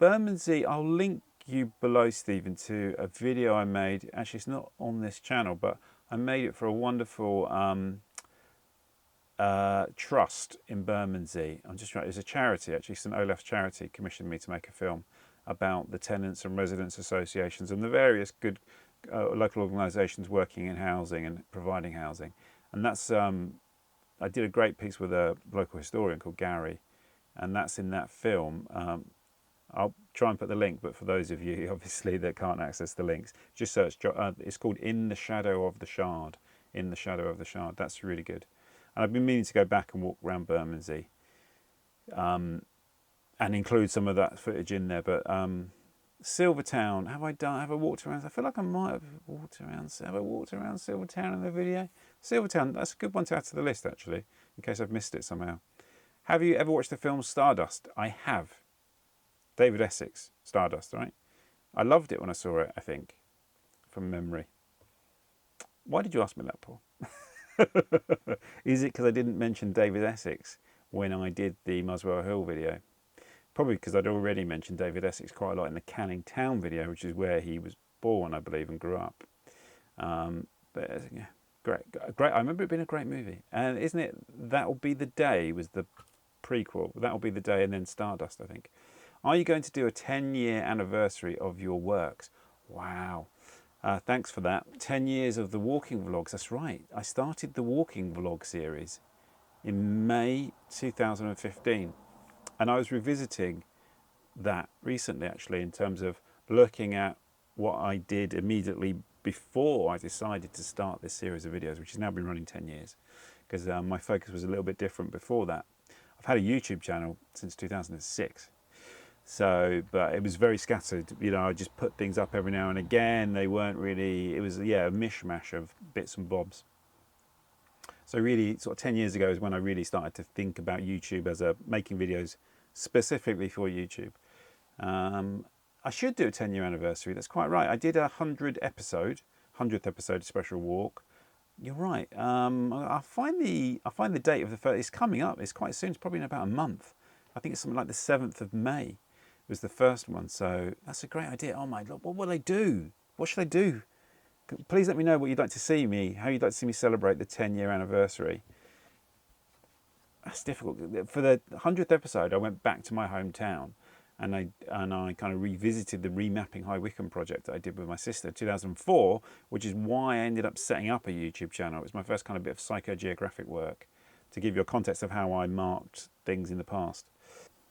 Bermondsey, I'll link you below, Stephen, to a video I made. Actually, it's not on this channel, but I made it for a wonderful trust in Bermondsey. I'm just trying. It's a charity, actually. St Olaf's Charity commissioned me to make a film about the tenants and residents associations and the various good local organisations working in housing and providing housing. And that's I did a great piece with a local historian called Gary, and that's in that film. I'll try and put the link, but for those of you obviously that can't access the links, just search. It's called In the Shadow of the Shard. In the Shadow of the Shard. That's really good. And I've been meaning to go back and walk around Bermondsey, and include some of that footage in there. But Silvertown, have I walked around? I feel like I might have walked around. Have I walked around Silvertown in the video? Silvertown, that's a good one to add to the list, actually, in case I've missed it somehow. Have you ever watched the film Stardust? I have. David Essex, Stardust, right? I loved it when I saw it, I think, from memory. Why did you ask me that, Paul? Is it because I didn't mention David Essex when I did the Muswell Hill video? Probably because I'd already mentioned David Essex quite a lot in the Canning Town video, which is where he was born, I believe, and grew up. But yeah, great. I remember it being a great movie. And isn't it, That'll Be the Day was the prequel. That'll Be the Day and then Stardust, I think. Are you going to do a 10-year anniversary of your works? Wow. Thanks for that. 10 years of the walking vlogs. That's right. I started the walking vlog series in May 2015. And I was revisiting that recently, actually, in terms of looking at what I did immediately before I decided to start this series of videos, which has now been running 10 years, because my focus was a little bit different before that. I've had a YouTube channel since 2006. So, but it was very scattered. You know, I just put things up every now and again. They weren't really, it was, yeah, a mishmash of bits and bobs. So really, sort of 10 years ago is when I really started to think about YouTube as making videos specifically for YouTube. I should do a 10-year anniversary. That's quite right. I did a 100th episode special walk. You're right. I'll find the date of the first. It's coming up. It's quite soon. It's probably in about a month. I think it's something like the 7th of May was the first one. So that's a great idea. Oh my God, what will I do? What should I do? Please let me know what you'd like to see me, how you'd like to see me celebrate the 10-year anniversary. That's difficult. For the 100th episode, I went back to my hometown and I kind of revisited the Remapping High Wycombe project that I did with my sister in 2004, which is why I ended up setting up a YouTube channel. It was my first kind of bit of psychogeographic work to give you a context of how I marked things in the past.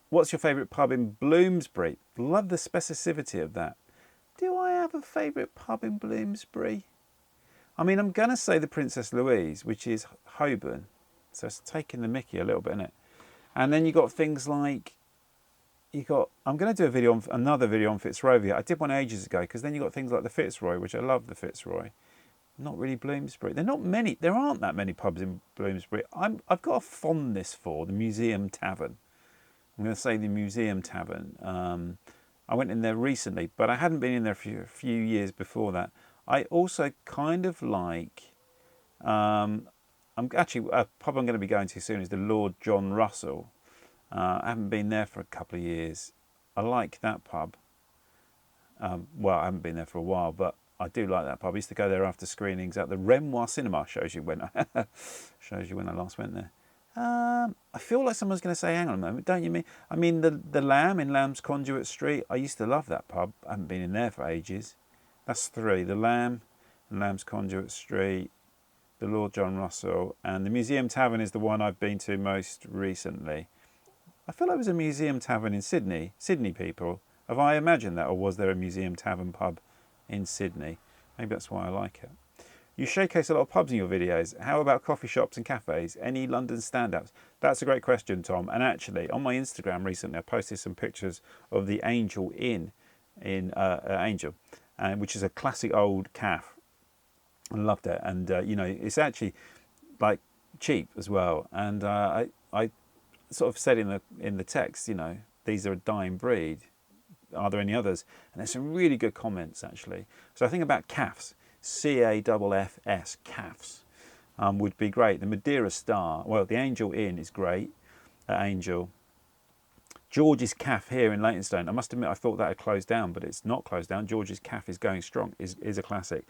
What's your favourite pub in Bloomsbury? Love the specificity of that. Do I have a favourite pub in Bloomsbury? I mean, I'm going to say the Princess Louise, which is Holborn. So it's taking the mickey a little bit, isn't it? And then you got things like, I'm going to do another video on Fitzrovia. I did one ages ago, because then you got things like the Fitzroy, which I love the Fitzroy. Not really Bloomsbury. There aren't that many pubs in Bloomsbury. I've got a fondness for the Museum Tavern. I'm going to say the Museum Tavern. I went in there recently, but I hadn't been in there for a few years before that. I also kind of like, a pub I'm going to be going to soon is the Lord John Russell. I haven't been there for a couple of years. I like that pub. Well, I haven't been there for a while, but I do like that pub. I used to go there after screenings at the Renoir Cinema. Shows you when I last went there. I feel like someone's going to say, hang on a moment, don't you mean? I mean, the Lamb in Lamb's Conduit Street. I used to love that pub. I haven't been in there for ages. That's 3. The Lamb and Lamb's Conduit Street, the Lord John Russell, and the Museum Tavern is the one I've been to most recently. I feel like there was a Museum Tavern in Sydney. Sydney people. Have I imagined that, or was there a Museum Tavern pub in Sydney? Maybe that's why I like it. You showcase a lot of pubs in your videos. How about coffee shops and cafes? Any London stand-ups? That's a great question, Tom. And actually, on my Instagram recently, I posted some pictures of the Angel Inn in Angel, which is a classic old cafe. I loved it. And, it's actually, like cheap as well. And I sort of said in the text, you know, these are a dying breed. Are there any others? And there's some really good comments actually. So I think about calves, CAFFS, calves, would be great. The Madeira Star, well, the Angel Inn is great at Angel. George's Caff here in Leytonstone. I must admit I thought that had closed down, but it's not closed down. George's Caff is going strong, is a classic.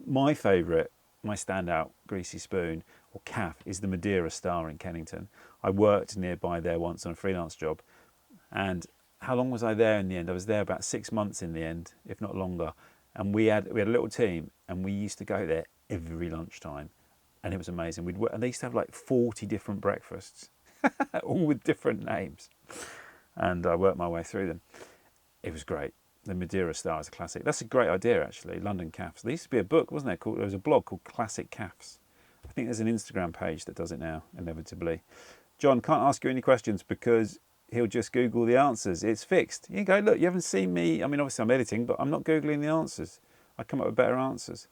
My favourite, my standout greasy spoon or caff is the Madeira Star in Kennington. I worked nearby there once on a freelance job, and how long was I there in the end? I was there about 6 months in the end, if not longer. And we had a little team, and we used to go there every lunchtime, and it was amazing. And they used to have like 40 different breakfasts, all with different names. And I worked my way through them. It was great. The Madeira Star is a classic. That's a great idea, actually. London Caffs. There used to be a book, wasn't there? There was a blog called Classic Caffs. I think there's an Instagram page that does it now, inevitably. John, can't ask you any questions because he'll just Google the answers. It's fixed. You go, look, you haven't seen me. I mean, obviously I'm editing, but I'm not Googling the answers. I come up with better answers.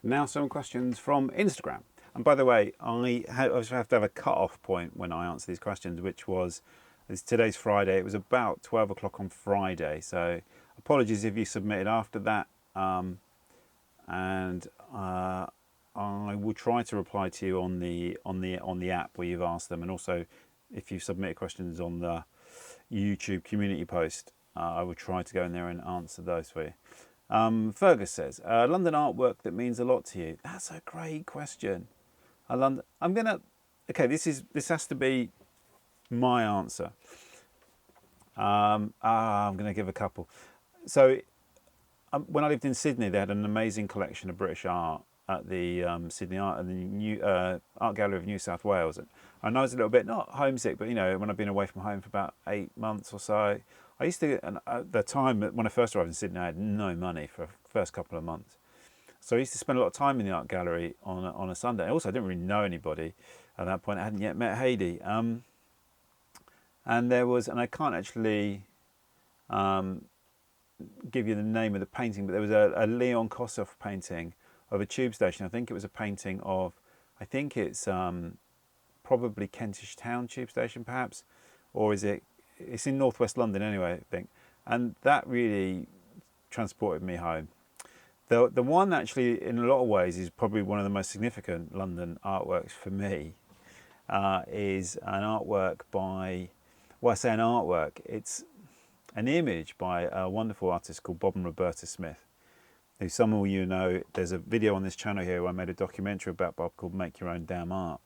Now some questions from Instagram. And by the way, I have to have a cut-off point when I answer these questions, which was, today's Friday, it was about 12 o'clock on Friday. So apologies if you submitted after that. And I will try to reply to you on the app where you've asked them, and also if you've submitted questions on the YouTube community post, I will try to go in there and answer those for you. Fergus says, London artwork that means a lot to you. That's a great question. This has to be my answer. I'm going to give a couple. So when I lived in Sydney, they had an amazing collection of British art at the Sydney Art and the New Art Gallery of New South Wales. And I was a little bit, not homesick, but, you know, when I've been away from home for about 8 months or so, I used to, and at the time when I first arrived in Sydney, I had no money for the first couple of months. So I used to spend a lot of time in the art gallery on a Sunday. Also, I didn't really know anybody at that point. I hadn't yet met Heidi. And I can't actually give you the name of the painting, but there was a Leon Kossoff painting of a tube station. I think it was a painting of, I think it's probably Kentish Town tube station perhaps, or it's in northwest London anyway, I think. And that really transported me home. The one actually, in a lot of ways, is probably one of the most significant London artworks for me, is an artwork by, well, I say an artwork, it's an image by a wonderful artist called Bob and Roberta Smith, who some of you know. There's a video on this channel here where I made a documentary about Bob called Make Your Own Damn Art.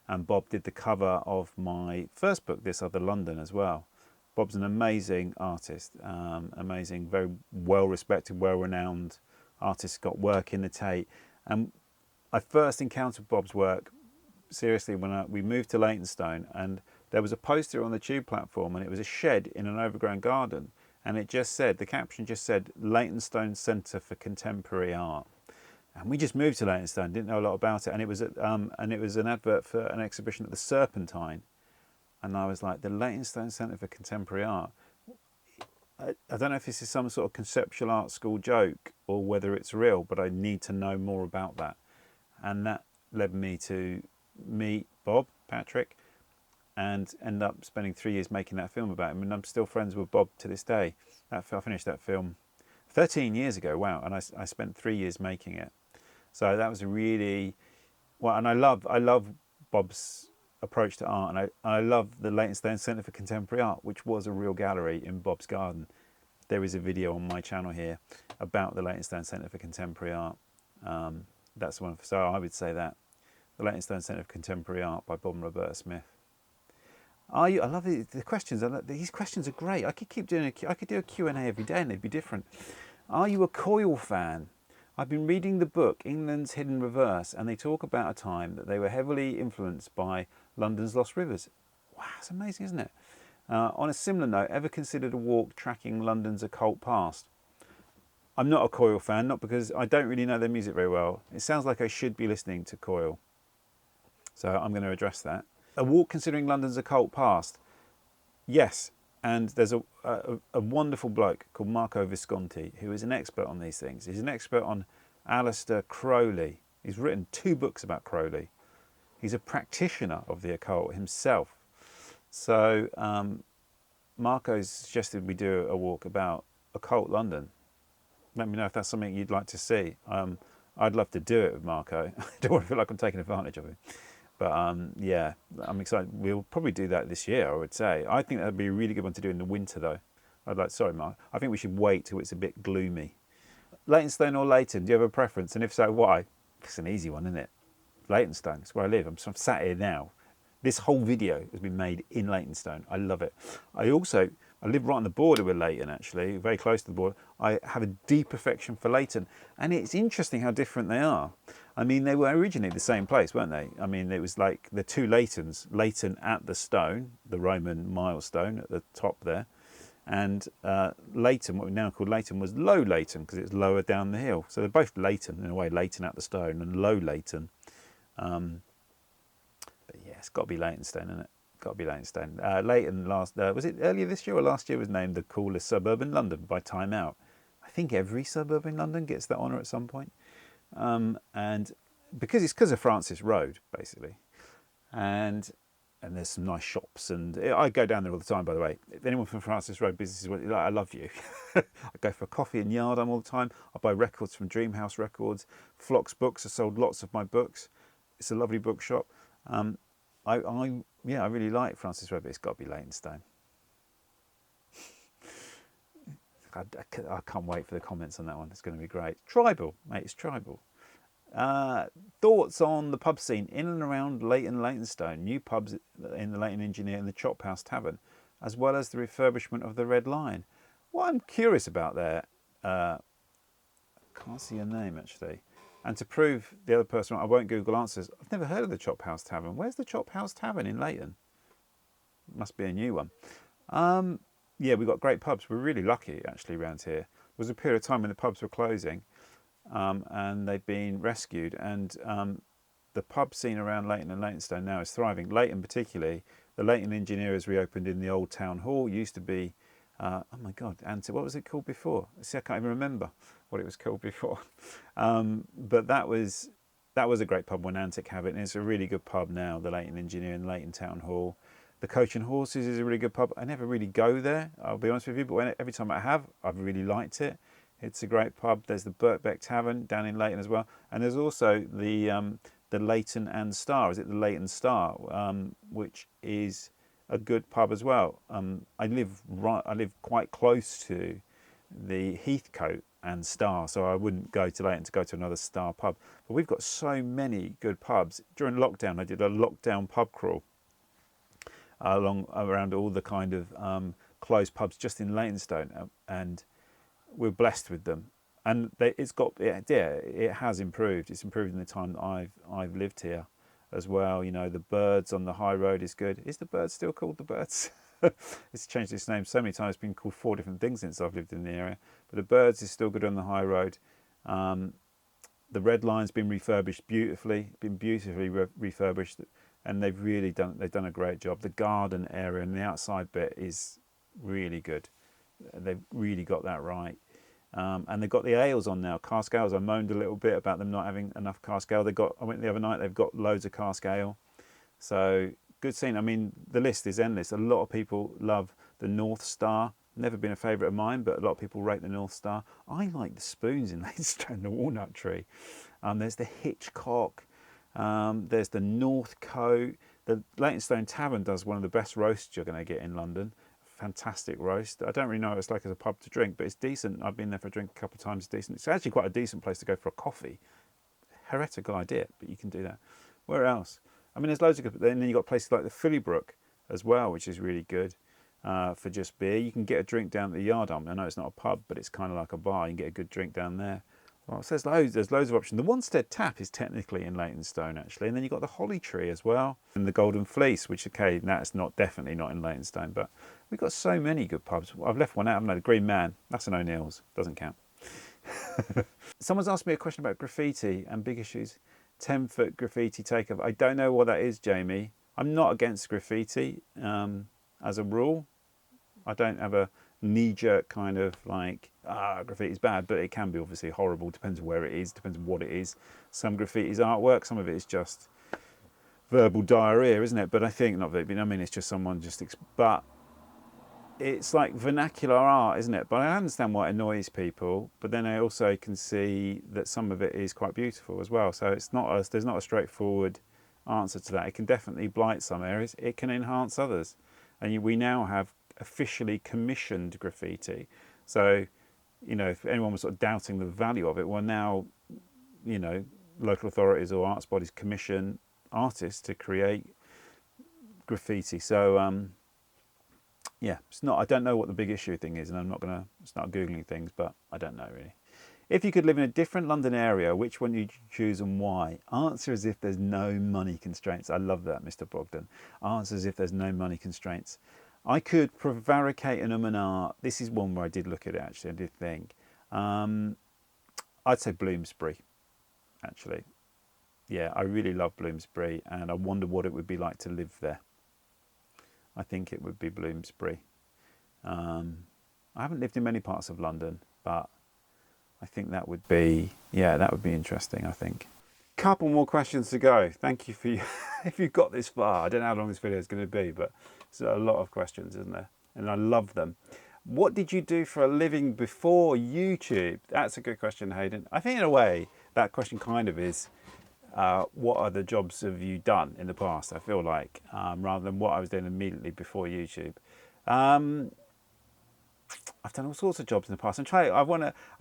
And Bob did the cover of my first book, This Other London, as well. Bob's an amazing artist, amazing, very well-respected, well-renowned artist, got work in the Tate. And I first encountered Bob's work seriously when we moved to Leytonstone, and there was a poster on the tube platform, and it was a shed in an overgrown garden, and it just said, the caption just said, Leytonstone Centre for Contemporary Art. And we just moved to Leytonstone, didn't know a lot about it, and it was an advert for an exhibition at the Serpentine, and I was like, the Leytonstone Centre for Contemporary Art. I don't know if this is some sort of conceptual art school joke or whether it's real, but I need to know more about that. And that led me to meet Bob, Patrick, and end up spending 3 years making that film about him. And I'm still friends with Bob to this day. I finished that film 13 years ago, wow, and I spent 3 years making it. So that was really, well, and I love Bob's approach to art, and I love the Leytonstone Centre for Contemporary Art, which was a real gallery in Bob's garden. There is a video on my channel here about the Leytonstone Centre for Contemporary Art. That's one. So I would say that the Leytonstone Centre for Contemporary Art by Bob and Roberta Smith. I love the questions. These questions are great. I could keep doing I could do a Q&A every day, and they'd be different. Are you a Coyle fan? I've been reading the book England's Hidden Reverse, and they talk about a time that they were heavily influenced by London's Lost Rivers. Wow, it's amazing, isn't it? On a similar note, ever considered a walk tracking London's occult past? I'm not a Coyle fan, not because I don't really know their music very well. It sounds like I should be listening to Coyle. So I'm going to address that. A walk considering London's occult past? Yes. And there's a wonderful bloke called Marco Visconti, who is an expert on these things. He's an expert on Aleister Crowley. He's written 2 books about Crowley. He's a practitioner of the occult himself. So Marco's suggested we do a walk about occult London. Let me know if that's something you'd like to see. I'd love to do it with Marco. I don't want to feel like I'm taking advantage of him. But yeah, I'm excited. We'll probably do that this year, I would say. I think that would be a really good one to do in the winter, though. Sorry, Mark. I think we should wait till it's a bit gloomy. Leytonstone or Leyton? Do you have a preference? And if so, why? It's an easy one, isn't it? Leytonstone. It's where I live. I'm sat here now. This whole video has been made in Leytonstone. I love it. I live right on the border with Leyton, actually, very close to the border. I have a deep affection for Leyton. And it's interesting how different they are. I mean, they were originally the same place, weren't they? I mean, it was like the 2 Leytons. Leyton at the stone, the Roman milestone at the top there. And Leyton, what we now call Leyton, was Low Leyton because it's lower down the hill. So they're both Leyton in a way, Leyton at the stone and Low Leyton. But yeah, it's got to be Leytonstone, isn't it? Got to be Leytonstone. Leyton was it earlier this year or last year, was named the coolest suburb in London by Time Out. I think every suburb in London gets that honour at some point. And because of Francis Road, basically. And there's some nice shops, and I go down there all the time, by the way. If anyone from Francis Road businesses, I love you. I go for a coffee in Yardham all the time. I buy records from Dreamhouse Records. Flock's Books, I sold lots of my books. It's a lovely bookshop. I really like Francis Road, but it's got to be Leytonstone. I can't wait for the comments on that one. It's going to be great. Tribal, mate, it's tribal. Thoughts on the pub scene in and around Leytonstone, new pubs in the Leyton Engineer and the Chop House Tavern, as well as the refurbishment of the Red Lion. What I'm curious about there, can't see your name actually, and to prove the other person, I won't Google answers. I've never heard of the Chop House Tavern. Where's the Chop House Tavern in Leyton? Must be a new one. Yeah, we've got great pubs. We're really lucky actually around here. There was a period of time when the pubs were closing. And they've been rescued, and the pub scene around Leyton and Leytonstone now is thriving. Leyton particularly, the Leyton Engineer has reopened in the old town hall. Used to be, oh my God, what was it called before? See, I can't even remember what it was called before. But that was a great pub when Antic had it, and it's a really good pub now, the Leyton Engineer and Leyton Town Hall. The Coach and Horses is a really good pub. I never really go there, I'll be honest with you, but every time I have, I've really liked it. It's a great pub. There's the Birkbeck Tavern down in Leyton as well, and there's also the Leyton and Star. Is it the Leyton Star, which is a good pub as well. I live quite close to the Heathcote and Star, so I wouldn't go to Leyton to go to another Star pub. But we've got so many good pubs. During lockdown, I did a lockdown pub crawl around all the kind of closed pubs just in Leytonstone, and we're blessed with them, and it has improved. It's improved in the time that I've lived here as well. You know, the Birds on the High Road is good. Is the Birds still called the Birds? It's changed its name so many times. It's been called 4 different things since I've lived in the area, but the Birds is still good on the High Road. The Red Lion's been refurbished beautifully, refurbished, and they've done a great job. The garden area and the outside bit is really good. They've really got that right. And they've got the ales on now. Cask ales. I moaned a little bit about them not having enough cask ale. I went the other night. They've got loads of cask ale. So good scene. I mean, the list is endless. A lot of people love the North Star. Never been a favourite of mine, but a lot of people rate the North Star. I like the spoons in Leytonstone, the Walnut Tree. There's the Hitchcock. There's the Northcote. The Leytonstone Tavern does one of the best roasts you're going to get in London. Fantastic roast. I don't really know what it's like as a pub to drink, but it's decent. I've been there for a drink a couple of times. It's decent. It's actually quite a decent place to go for a coffee. Heretical idea, but you can do that. Where else? I mean, there's loads of good. Then you've got places like the Phillybrook as well, which is really good for just beer. You can get a drink down at the Yardham. I know it's not a pub, but it's kind of like a bar. You can get a good drink down there. Well, so there's loads of options. The Wanstead Tap is technically in Leytonstone, actually. And then you've got the Holly Tree as well. And the Golden Fleece, which, okay, that's definitely not in Leytonstone. But we've got so many good pubs. I've left one out, haven't I? The Green Man. That's an O'Neill's. Doesn't count. Someone's asked me a question about graffiti and big issues. 10-foot graffiti takeover. I don't know what that is, Jamie. I'm not against graffiti as a rule. I don't have a knee-jerk kind of like, graffiti is bad, but it can be obviously horrible. Depends on where it is, depends on what it is. Some graffiti is artwork, some of it is just verbal diarrhea, isn't it? But I think not. I mean, it's just someone just. But it's like vernacular art, isn't it? But I understand why it annoys people. But then I also can see that some of it is quite beautiful as well. So it's not there's not a straightforward answer to that. It can definitely blight some areas. It can enhance others, and we now have officially commissioned graffiti. So, you know, if anyone was sort of doubting the value of it, well, now, you know, local authorities or arts bodies commission artists to create graffiti. So, yeah, it's not. I don't know what the big issue thing is, and I'm not going to start googling things, but I don't know really. If you could live in a different London area, which one would you choose and why? Answer as if there's no money constraints. I love that, Mr. Brogden. Answer as if there's no money constraints. I could prevaricate and and art. This is one where I did look at it, actually. I did think. I'd say Bloomsbury, actually. Yeah, I really love Bloomsbury, and I wonder what it would be like to live there. I think it would be Bloomsbury. I haven't lived in many parts of London, but I think that would be, yeah, that would be interesting, I think. Couple more questions to go. Thank you for if you've got this far. I don't know how long this video is going to be, but it's a lot of questions, isn't there? And I love them. What did you do for a living before YouTube? That's a good question, Hayden. I think in a way that question kind of is, what other jobs have you done in the past? I feel like, rather than what I was doing immediately before YouTube. I've done all sorts of jobs in the past. I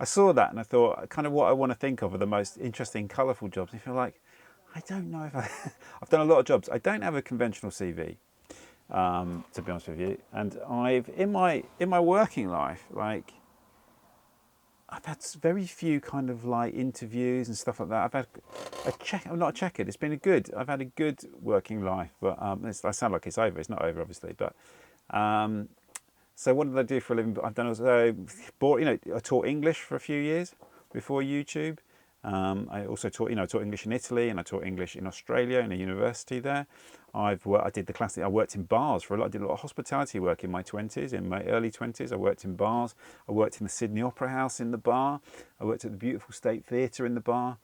saw that and I thought, kind of what I want to think of are the most interesting, colourful jobs. And I feel like, I don't know if I've done a lot of jobs. I don't have a conventional CV, to be honest with you. And I've in my working life, like, I've had very few kind of like interviews and stuff like that. I've had I'm not a checkered. It's been I've had a good working life, but I sound like it's over. It's not over, obviously, but. So what did I do for a living? I've done also, I taught English for a few years before YouTube. I also taught English in Italy, and I taught English in Australia in a university there. I did the classic. I worked in bars for a lot. I did a lot of hospitality work in my 20s, in my early 20s. I worked in bars. I worked in the Sydney Opera House in the bar. I worked at the beautiful State Theatre in the bar.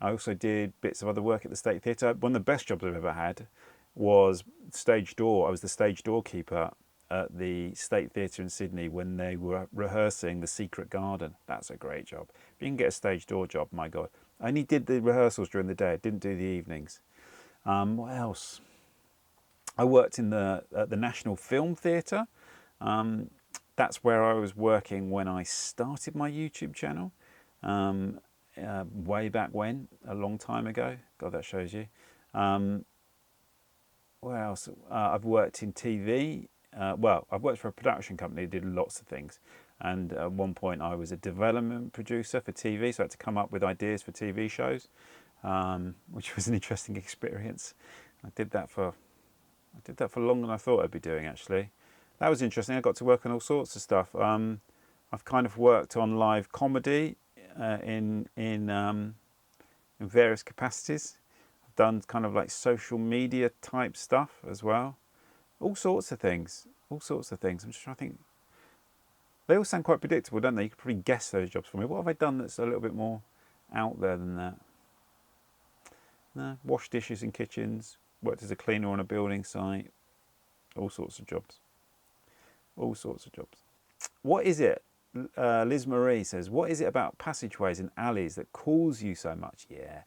I also did bits of other work at the State Theatre. One of the best jobs I've ever had was stage door. I was the stage doorkeeper at the State Theatre in Sydney when they were rehearsing The Secret Garden. That's a great job. If you can get a stage door job, my God. I only did the rehearsals during the day. I didn't do the evenings. What else? I worked at the National Film Theatre. That's where I was working when I started my YouTube channel. Way back when, a long time ago. God, that shows you. What else? I've worked in TV. I've worked for a production company that did lots of things. And at one point I was a development producer for TV, so I had to come up with ideas for TV shows, which was an interesting experience. I did that for longer than I thought I'd be doing, actually. That was interesting. I got to work on all sorts of stuff. I've kind of worked on live comedy in various capacities. I've done kind of like social media type stuff as well. All sorts of things. I'm just trying to think. They all sound quite predictable, don't they? You could probably guess those jobs for me. What have I done that's a little bit more out there than that? No, washed dishes in kitchens, worked as a cleaner on a building site. All sorts of jobs. What is it? Liz Marie says, what is it about passageways and alleys that calls you so much? Yeah.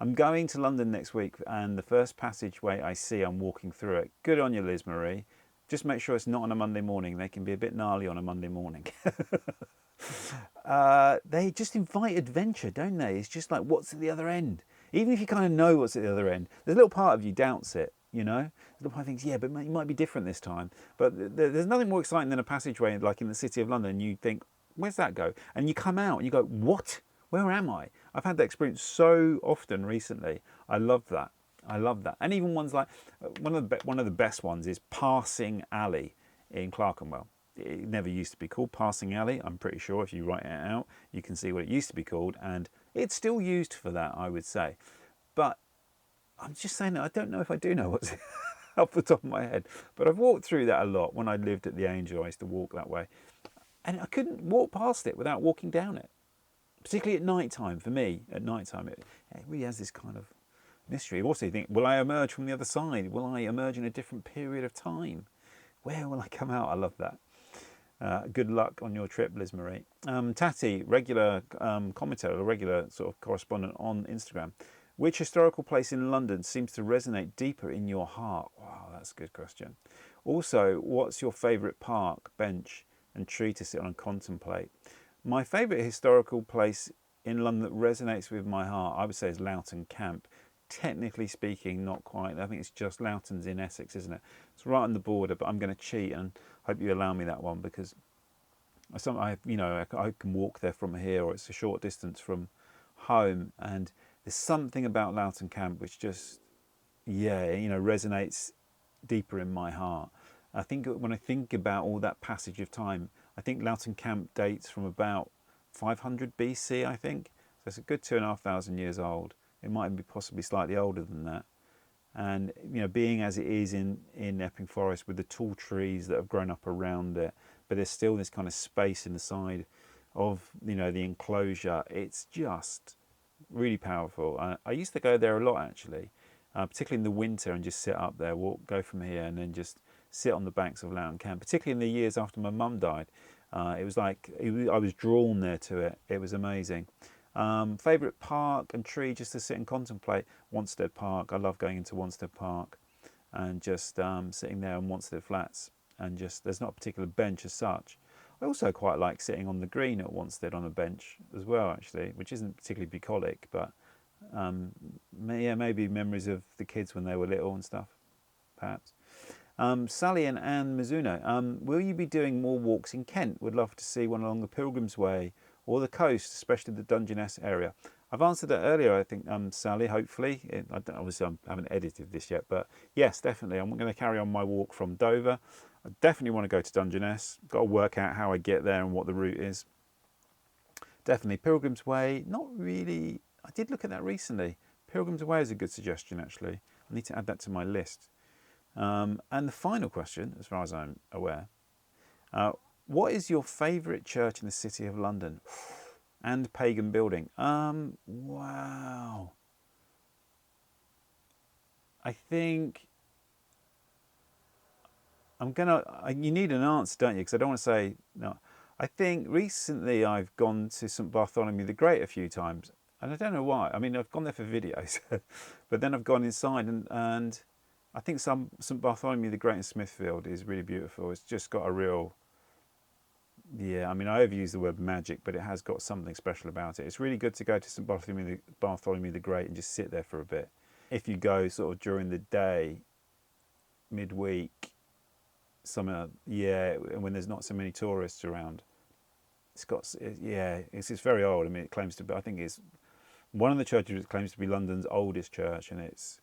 I'm going to London next week, and the first passageway I see, I'm walking through it. Good on you, Liz Marie. Just make sure it's not on a Monday morning. They can be a bit gnarly on a Monday morning. They just invite adventure, don't they? It's just like, what's at the other end? Even if you kind of know what's at the other end, there's a little part of you doubts it, you know? There's a little part of thinks, yeah, but it might be different this time. But there's nothing more exciting than a passageway, like in the City of London. You think, where's that go? And you come out and you go, what? Where am I? I've had that experience so often recently. I love that. And even ones like, one of the best ones is Passing Alley in Clerkenwell. It never used to be called Passing Alley. I'm pretty sure if you write it out, you can see what it used to be called. And it's still used for that, I would say. But I'm just saying that I don't know if I do know what's off the top of my head. But I've walked through that a lot. When I lived at the Angel, I used to walk that way. and I couldn't walk past it without walking down it. Particularly at night time, for me, at night time, it really has this kind of mystery. Also, you think, will I emerge from the other side? Will I emerge in a different period of time? Where will I come out? I love that. Good luck on your trip, Liz Marie. Tati, regular commentator, a regular sort of correspondent on Instagram. Which historical place in London seems to resonate deeper in your heart? Wow, that's a good question. Also, what's your favourite park, bench and tree to sit on and contemplate? My favourite historical place in London that resonates with my heart, I would say, is Loughton Camp. Technically speaking, not quite. I think it's just Loughton's in Essex, isn't it? It's right on the border, but I'm going to cheat and hope you allow me that one, because I can walk there from here, or it's a short distance from home, and there's something about Loughton Camp which just, resonates deeper in my heart. I think when I think about all that passage of time, I think Loughton Camp dates from about 500 BC, I think. So it's a good 2,500 years old. It might be possibly slightly older than that. And, being as it is in Epping Forest with the tall trees that have grown up around it, but there's still this kind of space in the side of, the enclosure. It's just really powerful. I used to go there a lot, actually, particularly in the winter, and just sit up there, go from here and then just sit on the banks of Loughton Camp, particularly in the years after my mum died. It was like I was drawn there to it. It was amazing. Favourite park and tree just to sit and contemplate? Wanstead Park. I love going into Wanstead Park and just sitting there on Wanstead Flats, and just, there's not a particular bench as such. I also quite like sitting on the green at Wanstead on a bench as well, actually, which isn't particularly bucolic, but maybe memories of the kids when they were little and stuff, perhaps. Sally and Anne Mizuno, will you be doing more walks in Kent? Would love to see one along the Pilgrim's Way or the coast, especially the Dungeness area. I've answered that earlier, I think, Sally, hopefully. Obviously, I haven't edited this yet, but yes, definitely. I'm going to carry on my walk from Dover. I definitely want to go to Dungeness. Got to work out how I get there and what the route is. Definitely. Pilgrim's Way, not really. I did look at that recently. Pilgrim's Way is a good suggestion, actually. I need to add that to my list. And the final question, as far as I'm aware, what is your favourite church in the City of London and pagan building? Wow. I think you need an answer, don't you? Because I don't want to say no. I think recently I've gone to St Bartholomew the Great a few times, and I don't know why. I mean, I've gone there for videos, but then I've gone inside and I think St Bartholomew the Great in Smithfield is really beautiful. It's just got a real, I mean, I overuse the word magic, but it has got something special about it. It's really good to go to St Bartholomew the Great and just sit there for a bit. If you go sort of during the day, midweek, when there's not so many tourists around. It's very old. I mean, it claims to be, I think it's one of the churches that claims to be London's oldest church, and it's,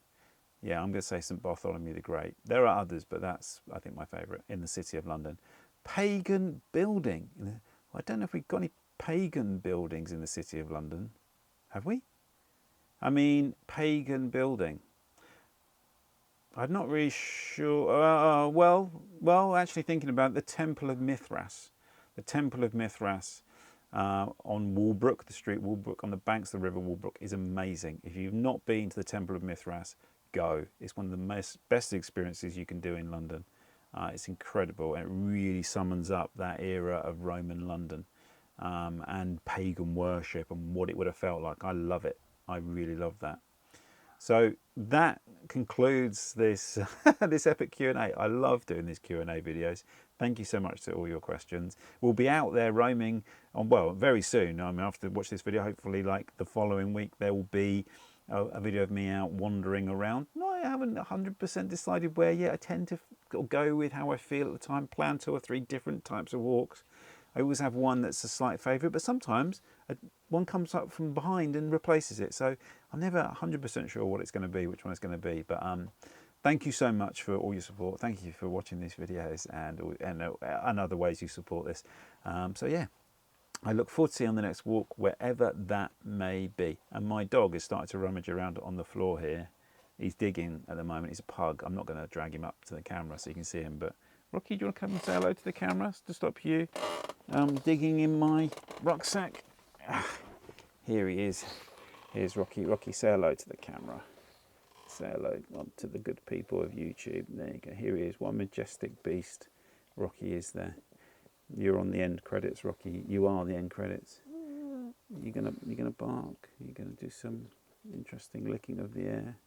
I'm going to say St Bartholomew the Great. There are others, but that's, I think, my favourite in the City of London. Pagan building. I don't know if we've got any pagan buildings in the City of London. Have we? I mean, pagan building. I'm not really sure. Actually thinking about the Temple of Mithras. The Temple of Mithras on Walbrook, the street Walbrook, on the banks of the River Walbrook, is amazing. If you've not been to the Temple of Mithras, go. It's one of the best experiences you can do in London. It's incredible, and it really summons up that era of Roman London and pagan worship and what it would have felt like. I love it. I really love that. So that concludes this this epic Q&A. I love doing these Q&A videos. Thank you so much to all your questions. We'll be out there roaming very soon. I mean, after watch this video, hopefully like the following week, there will be a video of me out wandering around. No, I haven't 100% decided where yet. I tend to go with how I feel at the time, plan 2 or 3 different types of walks. I always have one that's a slight favourite, but sometimes one comes up from behind and replaces it. So I'm never 100% sure what it's going to be, which one it's going to be. But thank you so much for all your support. Thank you for watching these videos and other ways you support this. I look forward to seeing you on the next walk, wherever that may be. And my dog is starting to rummage around on the floor here. He's digging at the moment. He's a pug. I'm not going to drag him up to the camera so you can see him, but Rocky, do you want to come and say hello to the camera to stop you digging in my rucksack? Here he is. Here's Rocky. Rocky, say hello to the camera. Say hello to the good people of YouTube. There you go. Here he is, one majestic beast. Rocky is there. You're on the end credits, Rocky. You are the end credits. You're gonna bark. You're gonna do some interesting licking of the air.